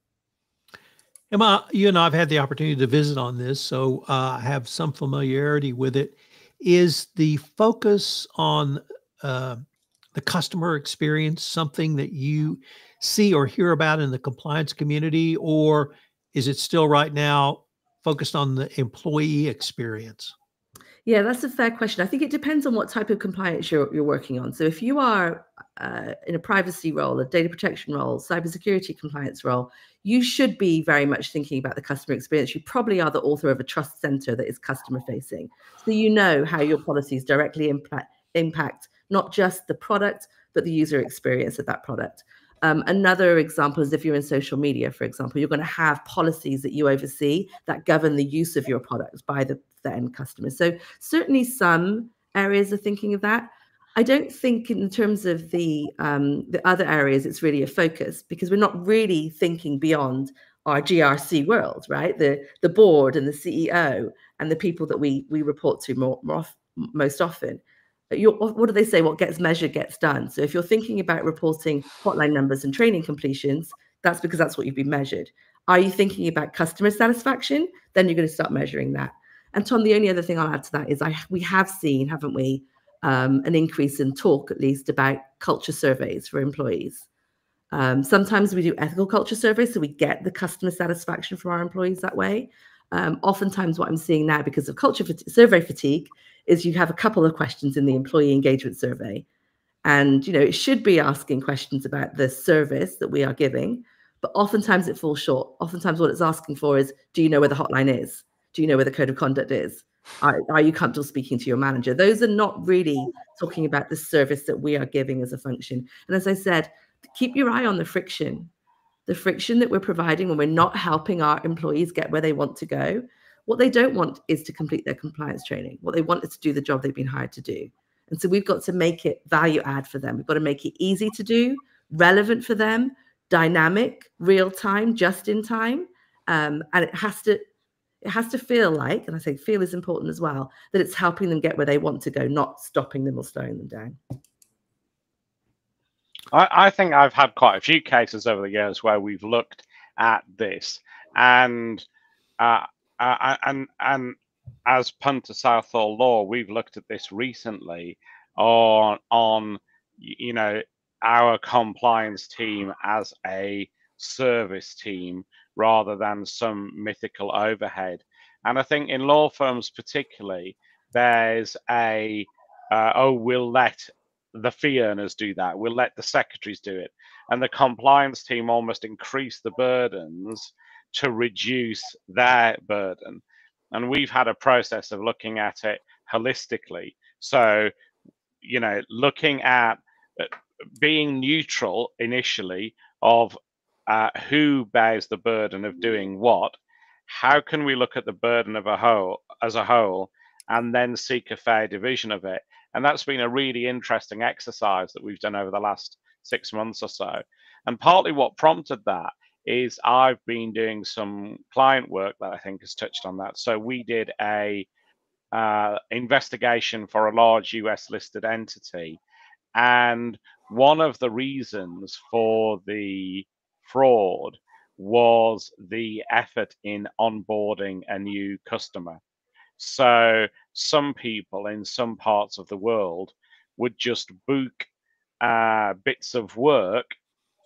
Emma, you and I have had the opportunity to visit on this, so I have some familiarity with it. Is the focus on the customer experience something that you see or hear about in the compliance community, or is it still right now focused on the employee experience? Yeah, that's a fair question. I think it depends on what type of compliance you're working on. So if you are in a privacy role, a data protection role, cybersecurity compliance role, you should be very much thinking about the customer experience. You probably are the author of a trust center that is customer facing. So you know how your policies directly impact not just the product, but the user experience of that product. Another example is if you're in social media, for example, you're going to have policies that you oversee that govern the use of your product by the end customer. So certainly some areas are thinking of that. I don't think in terms of the other areas, it's really a focus because we're not really thinking beyond our GRC world, right? The board and the CEO and the people that we report to most often. What do they say? What gets measured gets done. So if you're thinking about reporting hotline numbers and training completions, that's because that's what you've been measured. Are you thinking about customer satisfaction? Then you're going to start measuring that. And Tom, the only other thing I'll add to that is we have seen, haven't we, an increase in talk, at least, about culture surveys for employees. Sometimes we do ethical culture surveys, so we get the customer satisfaction from our employees that way. Oftentimes what I'm seeing now because of survey fatigue is you have a couple of questions in the employee engagement survey. And, you know, it should be asking questions about the service that we are giving, but oftentimes it falls short. Oftentimes what it's asking for is, do you know where the hotline is? Do you know where the code of conduct is? Are you comfortable speaking to your manager? Those are not really talking about the service that we are giving as a function. And as I said, keep your eye on the friction that we're providing when we're not helping our employees get where they want to go. What they don't want is to complete their compliance training. What they want is to do the job they've been hired to do. And so we've got to make it value add for them. We've got to make it easy to do, relevant for them, dynamic, real time, just in time. And it has to feel like, and I say feel is important as well, that it's helping them get where they want to go, not stopping them or slowing them down. I think I've had quite a few cases over the years where we've looked at this, and uh, and as punter Southall law, we've looked at this recently on you know, our compliance team as a service team rather than some mythical overhead. And I think in law firms particularly, there's a oh, we'll let the fee earners do that. We'll let the secretaries do it. And the compliance team almost increase the burdens to reduce their burden. And we've had a process of looking at it holistically. So, you know, looking at being neutral initially of who bears the burden of doing what. How can we look at the burden of a whole as a whole and then seek a fair division of it? And that's been a really interesting exercise that we've done over the last 6 months or so. And partly what prompted that is I've been doing some client work that I think has touched on that. So we did a investigation for a large US listed entity, and one of the reasons for the fraud was the effort in onboarding a new customer. So some people in some parts of the world would just book bits of work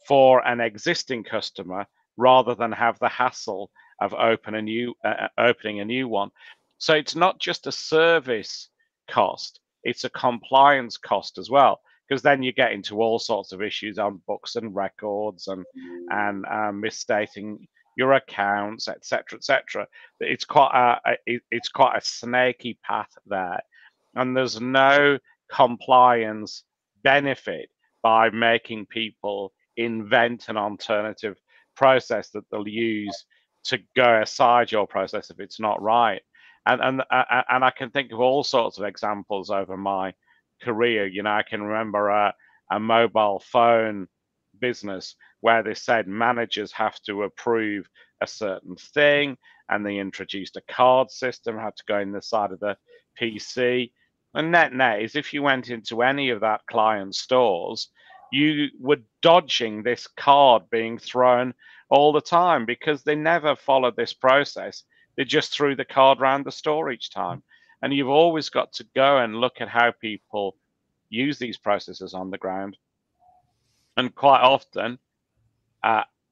for an existing customer rather than have the hassle of opening a new one. So it's not just a service cost, it's a compliance cost as well, because then you get into all sorts of issues on books and records and misstating your accounts, etc., etc. It's quite a snaky path there, and there's no compliance benefit by making people invent an alternative process that they'll use to go aside your process if it's not right. And I can think of all sorts of examples over my career. You know, I can remember a mobile phone business where they said managers have to approve a certain thing, and they introduced a card system, had to go in the side of the PC. And net is if you went into any of that client stores, you were dodging this card being thrown all the time because they never followed this process. They just threw the card around the store each time. And you've always got to go and look at how people use these processes on the ground. And quite often,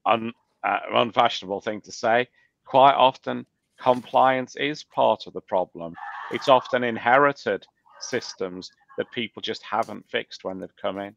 unfashionable thing to say, quite often compliance is part of the problem. It's often inherited systems that people just haven't fixed when they've come in.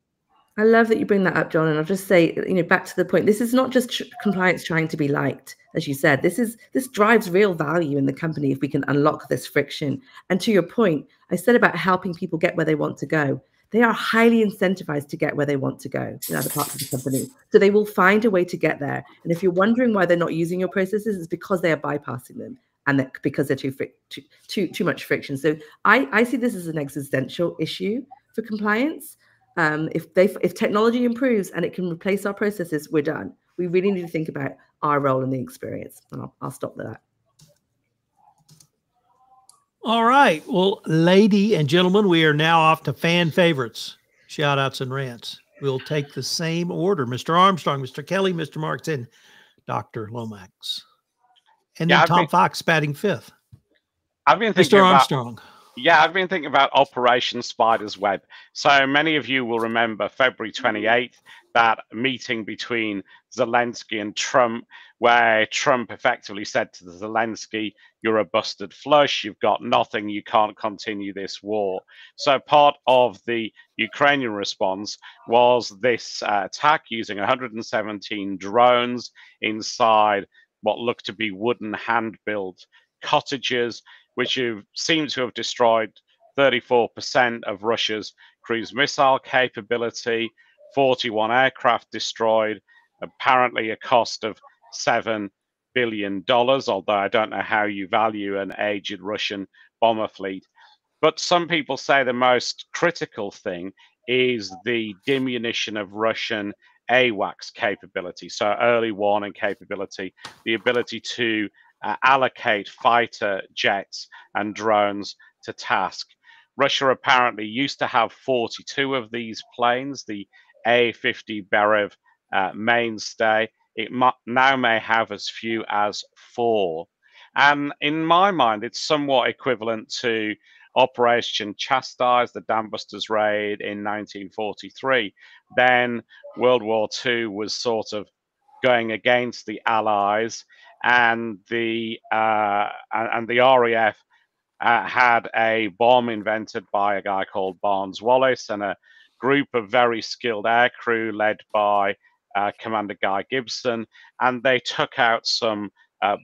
I love that you bring that up, John. And I'll just say, you know, back to the point, this is not just compliance trying to be liked, as you said. This drives real value in the company if we can unlock this friction. And to your point, I said about helping people get where they want to go. They are highly incentivized to get where they want to go in other parts of the company. So they will find a way to get there. And if you're wondering why they're not using your processes, it's because they are bypassing them, and that because they're too much friction. So I see this as an existential issue for compliance. If technology improves and it can replace our processes, we're done. We really need to think about our role in the experience. And I'll stop there. All right. Well, lady and gentlemen, we are now off to fan favorites, shout outs and rants. We'll take the same order. Mr. Armstrong, Mr. Kelly, Mr. Marks, and Dr. Lomax. And then Tom Fox batting fifth. I've been thinking Mr. Armstrong. I've been thinking about Operation Spider's Web. So many of you will remember February 28th, that meeting between Zelensky and Trump, where Trump effectively said to Zelensky, you're a busted flush, you've got nothing, you can't continue this war. So part of the Ukrainian response was this attack using 117 drones inside what looked to be wooden hand-built cottages, which seem to have destroyed 34% of Russia's cruise missile capability, 41 aircraft destroyed, apparently a cost of $7 billion, although I don't know how you value an aged Russian bomber fleet. But some people say the most critical thing is the diminution of Russian AWACS capability, so early warning capability, the ability to allocate fighter jets and drones to task. Russia apparently used to have 42 of these planes, the A50 Berev mainstay. It now may have as few as 4. And in my mind, it's somewhat equivalent to Operation Chastise, the Dambusters raid in 1943. Then World War II was sort of going against the Allies, and the RAF had a bomb invented by a guy called Barnes Wallis and a group of very skilled aircrew led by Commander Guy Gibson, and they took out some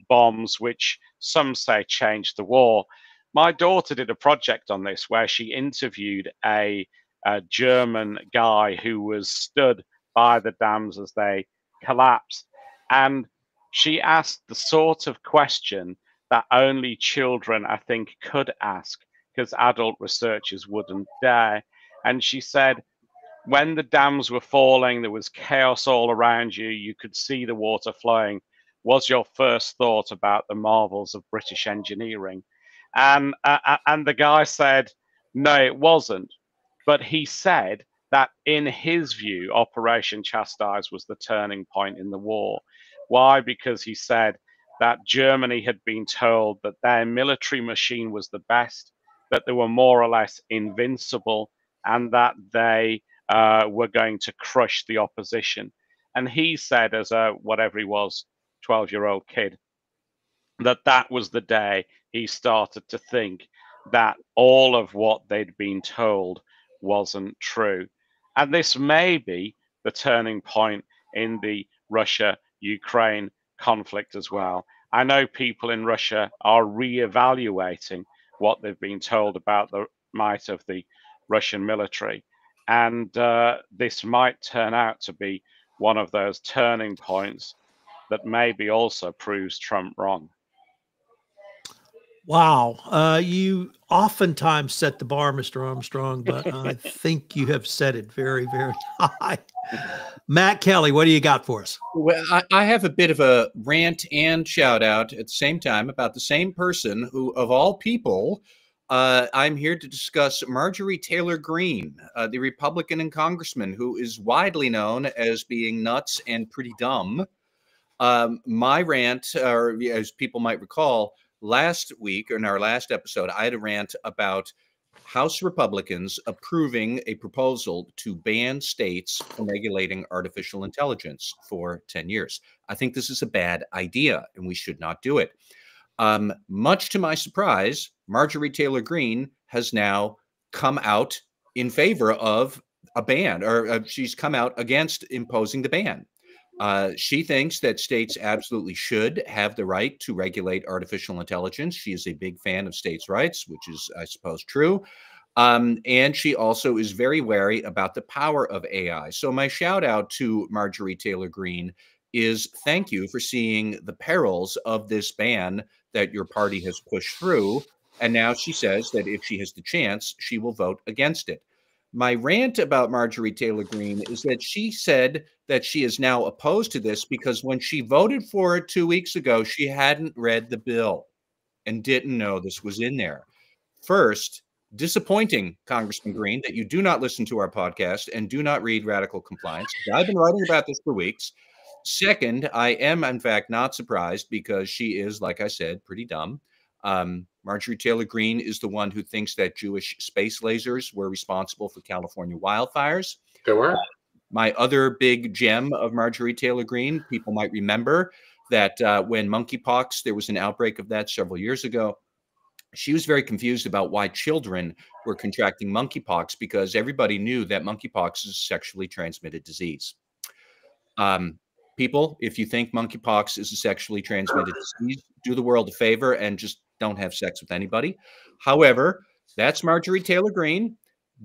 bombs which some say changed the war. My daughter did a project on this where she interviewed a German guy who was stood by the dams as they collapsed, and she asked the sort of question that only children, I think, could ask, because adult researchers wouldn't dare. And she said, when the dams were falling, there was chaos all around you, you could see the water flowing. Was your first thought about the marvels of British engineering? And the guy said, no, it wasn't. But he said that in his view, Operation Chastise was the turning point in the war. Why? Because he said that Germany had been told that their military machine was the best, that they were more or less invincible, and that they were going to crush the opposition. And he said, as a whatever he was, 12-year-old kid, that was the day he started to think that all of what they'd been told wasn't true. And this may be the turning point in the Russia-Ukraine conflict as well. I know people in Russia are re-evaluating what they've been told about the might of the Russian military. And this might turn out to be one of those turning points that maybe also proves Trump wrong. Wow. You oftentimes set the bar, Mr. Armstrong, but I think you have set it very, very high. Matt Kelly, what do you got for us? Well, I have a bit of a rant and shout out at the same time about the same person who, of all people, I'm here to discuss Marjorie Taylor Greene, the Republican and congressman who is widely known as being nuts and pretty dumb. My rant, or as people might recall, last week, in our last episode, I had a rant about House Republicans approving a proposal to ban states from regulating artificial intelligence for 10 years. I think this is a bad idea, and we should not do it. Much to my surprise, Marjorie Taylor Greene has now come out in favor of a ban, or she's come out against imposing the ban. She thinks that states absolutely should have the right to regulate artificial intelligence. She is a big fan of states' rights, which is, I suppose, true. And she also is very wary about the power of AI. So my shout out to Marjorie Taylor Greene is thank you for seeing the perils of this ban that your party has pushed through. And now she says that if she has the chance, she will vote against it. My rant about Marjorie Taylor Greene is that she said that she is now opposed to this because when she voted for it 2 weeks ago, she hadn't read the bill and didn't know this was in there. First, disappointing, Congressman Greene, that you do not listen to our podcast and do not read Radical Compliance. I've been writing about this for weeks. Second, I am, in fact, not surprised because she is, like I said, pretty dumb. Marjorie Taylor Greene is the one who thinks that Jewish space lasers were responsible for California wildfires. There were. My other big gem of Marjorie Taylor Greene, people might remember that when monkeypox, there was an outbreak of that several years ago. She was very confused about why children were contracting monkeypox because everybody knew that monkeypox is a sexually transmitted disease. People, if you think monkeypox is a sexually transmitted disease, do the world a favor and just don't have sex with anybody. However, that's Marjorie Taylor Greene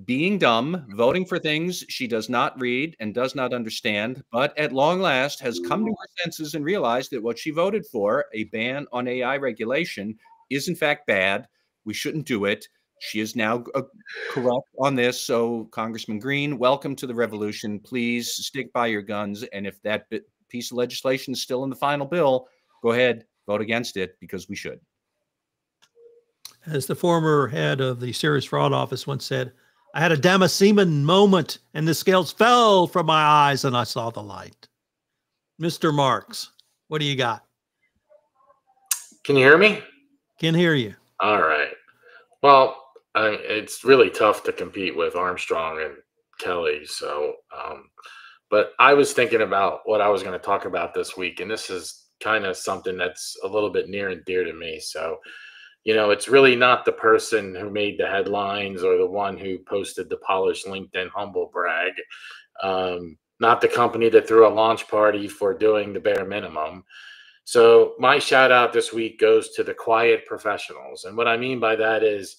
being dumb, voting for things she does not read and does not understand, but at long last has come to her senses and realized that what she voted for, a ban on AI regulation, is in fact bad. We shouldn't do it. She is now correct on this. So, Congressman Greene, welcome to the revolution. Please stick by your guns. And if that piece of legislation is still in the final bill, go ahead, vote against it because we should. As the former head of the Serious Fraud Office once said, I had a Damascene moment, and the scales fell from my eyes, and I saw the light. Mr. Marks, what do you got? Can you hear me? Can hear you. All right. Well, it's really tough to compete with Armstrong and Kelly. So, but I was thinking about what I was going to talk about this week, and this is kind of something that's a little bit near and dear to me. So, it's really not the person who made the headlines or the one who posted the polished LinkedIn humble brag, not the company that threw a launch party for doing the bare minimum. So my shout out this week goes to the quiet professionals. And what I mean by that is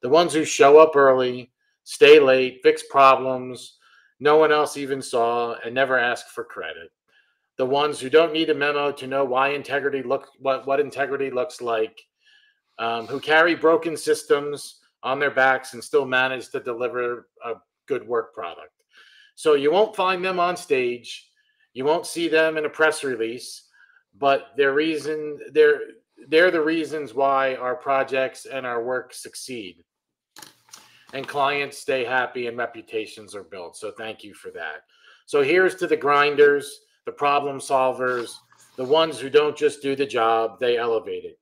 the ones who show up early, stay late, fix problems no one else even saw, and never ask for credit. The ones who don't need a memo to know why integrity what integrity looks like, who carry broken systems on their backs and still manage to deliver a good work product. So you won't find them on stage. You won't see them in a press release. But they're the reasons why our projects and our work succeed, and clients stay happy and reputations are built. So thank you for that. So here's to the grinders, the problem solvers, the ones who don't just do the job, they elevate it.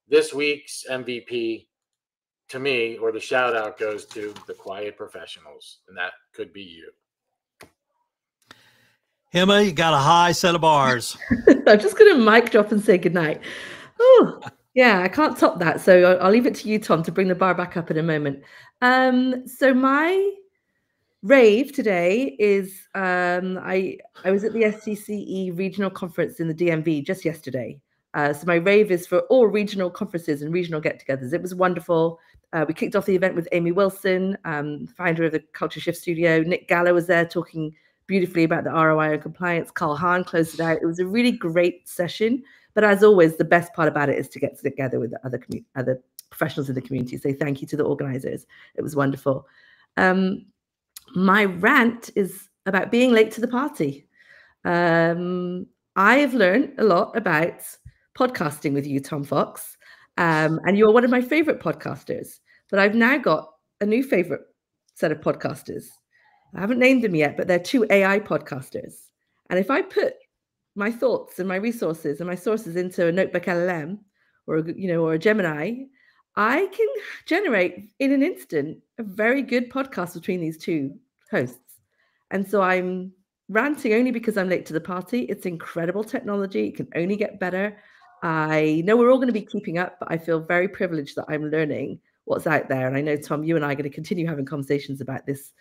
This week's MVP to me, or the shout out, goes to the quiet professionals, and that could be you. Emma, you got a high set of bars. I'm just going to mic drop and say goodnight. Oh, yeah, I can't top that. So I'll leave it to you, Tom, to bring the bar back up in a moment. So my rave today is I was at the SCCE regional conference in the DMV just yesterday. So my rave is for all regional conferences and regional get-togethers. It was wonderful. We kicked off the event with Amy Wilson, founder of the Culture Shift Studio. Nick Gallo was there talking beautifully about the ROI and compliance. Carl Hahn closed it out. It was a really great session. But as always, the best part about it is to get together with the other professionals in the community. So thank you to the organizers. It was wonderful. My rant is about being late to the party. I have learned a lot about podcasting with you, Tom Fox. And you're one of my favorite podcasters. But I've now got a new favorite set of podcasters. I haven't named them yet, but they're 2 AI podcasters. And if I put my thoughts and my resources and my sources into a Notebook LLM or a Gemini, I can generate in an instant a very good podcast between these 2 hosts. And so I'm ranting only because I'm late to the party. It's incredible technology. It can only get better. I know we're all going to be keeping up, but I feel very privileged that I'm learning what's out there. And I know, Tom, you and I are going to continue having conversations about this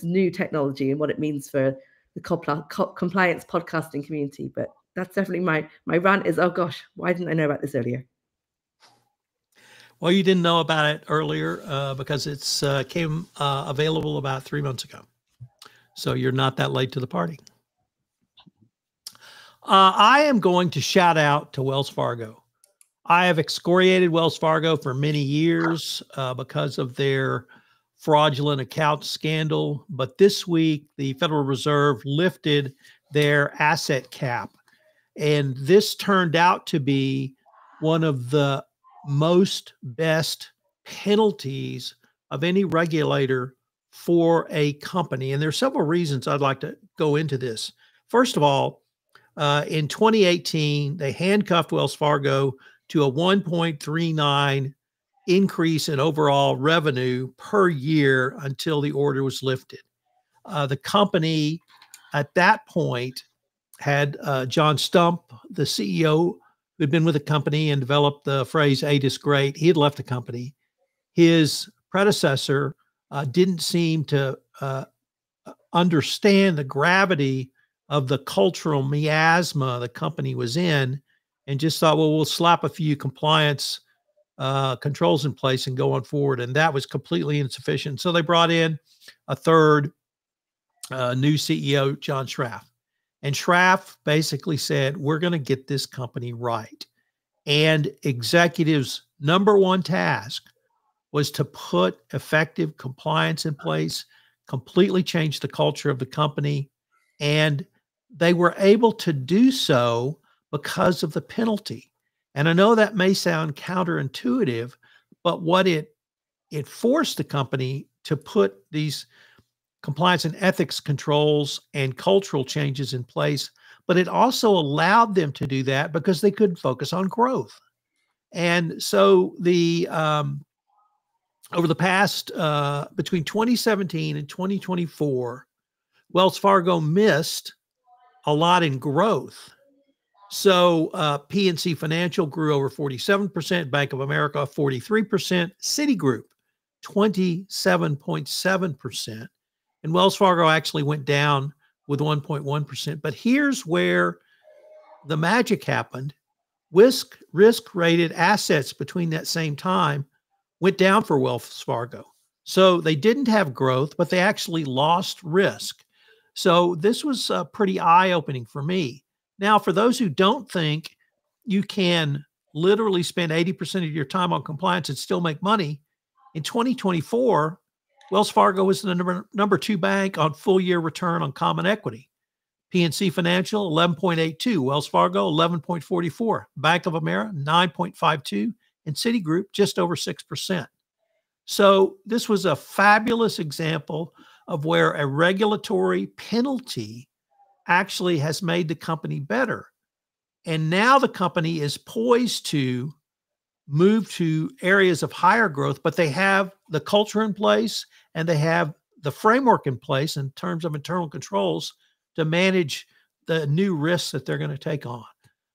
new technology and what it means for the compliance podcasting community. But that's definitely my rant is, oh gosh, why didn't I know about this earlier? Well, you didn't know about it earlier because it's came available about 3 months ago. So you're not that late to the party. I am going to shout out to Wells Fargo. I have excoriated Wells Fargo for many years because of their fraudulent account scandal. But this week, the Federal Reserve lifted their asset cap. And this turned out to be one of the best penalties of any regulator for a company. And there are several reasons I'd like to go into this. First of all, in 2018, they handcuffed Wells Fargo to a 1.39 increase in overall revenue per year until the order was lifted. The company at that point had John Stump, the CEO, who had been with the company and developed the phrase "8 is great." He had left the company. His predecessor didn't seem to understand the gravity of the cultural miasma the company was in, and just thought, well, we'll slap a few compliance controls in place and go on forward. And that was completely insufficient. So they brought in a third new CEO, John Schraff. And Schraff basically said, we're going to get this company right. And executives' number one task was to put effective compliance in place, completely change the culture of the company. And they were able to do so because of the penalty. And I know that may sound counterintuitive, but what it forced the company to put these compliance and ethics controls and cultural changes in place, but it also allowed them to do that because they could focus on growth. And so over the past, between 2017 and 2024, Wells Fargo missed a lot in growth. So PNC Financial grew over 47%, Bank of America 43%, Citigroup 27.7%, and Wells Fargo actually went down with 1.1%. But here's where the magic happened. Risk-rated assets between that same time went down for Wells Fargo. So they didn't have growth, but they actually lost risk. So this was pretty eye-opening for me. Now, for those who don't think you can literally spend 80% of your time on compliance and still make money, in 2024, Wells Fargo was the number 2 bank on full-year return on common equity. PNC Financial, 11.82. Wells Fargo, 11.44. Bank of America, 9.52. And Citigroup, just over 6%. So this was a fabulous example of where a regulatory penalty actually has made the company better. And now the company is poised to move to areas of higher growth, but they have the culture in place and they have the framework in place in terms of internal controls to manage the new risks that they're going to take on.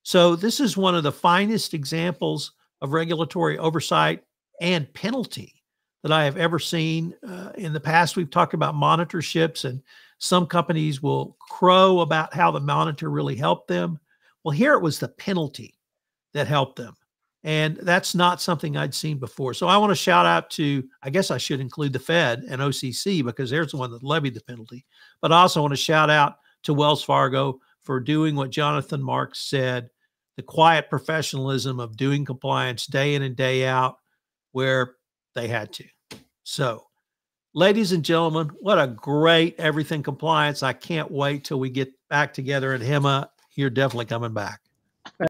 So this is one of the finest examples of regulatory oversight and penalty that I have ever seen. In the past, we've talked about monitorships, and some companies will crow about how the monitor really helped them. Well, here it was the penalty that helped them. And that's not something I'd seen before. So I want to shout out to, I guess I should include the Fed and OCC because they're the one that levied the penalty. But I also want to shout out to Wells Fargo for doing what Jonathan Marks said, the quiet professionalism of doing compliance day in and day out where they had to. So, ladies and gentlemen, what a great Everything Compliance. I can't wait till we get back together. And Hema, you're definitely coming back.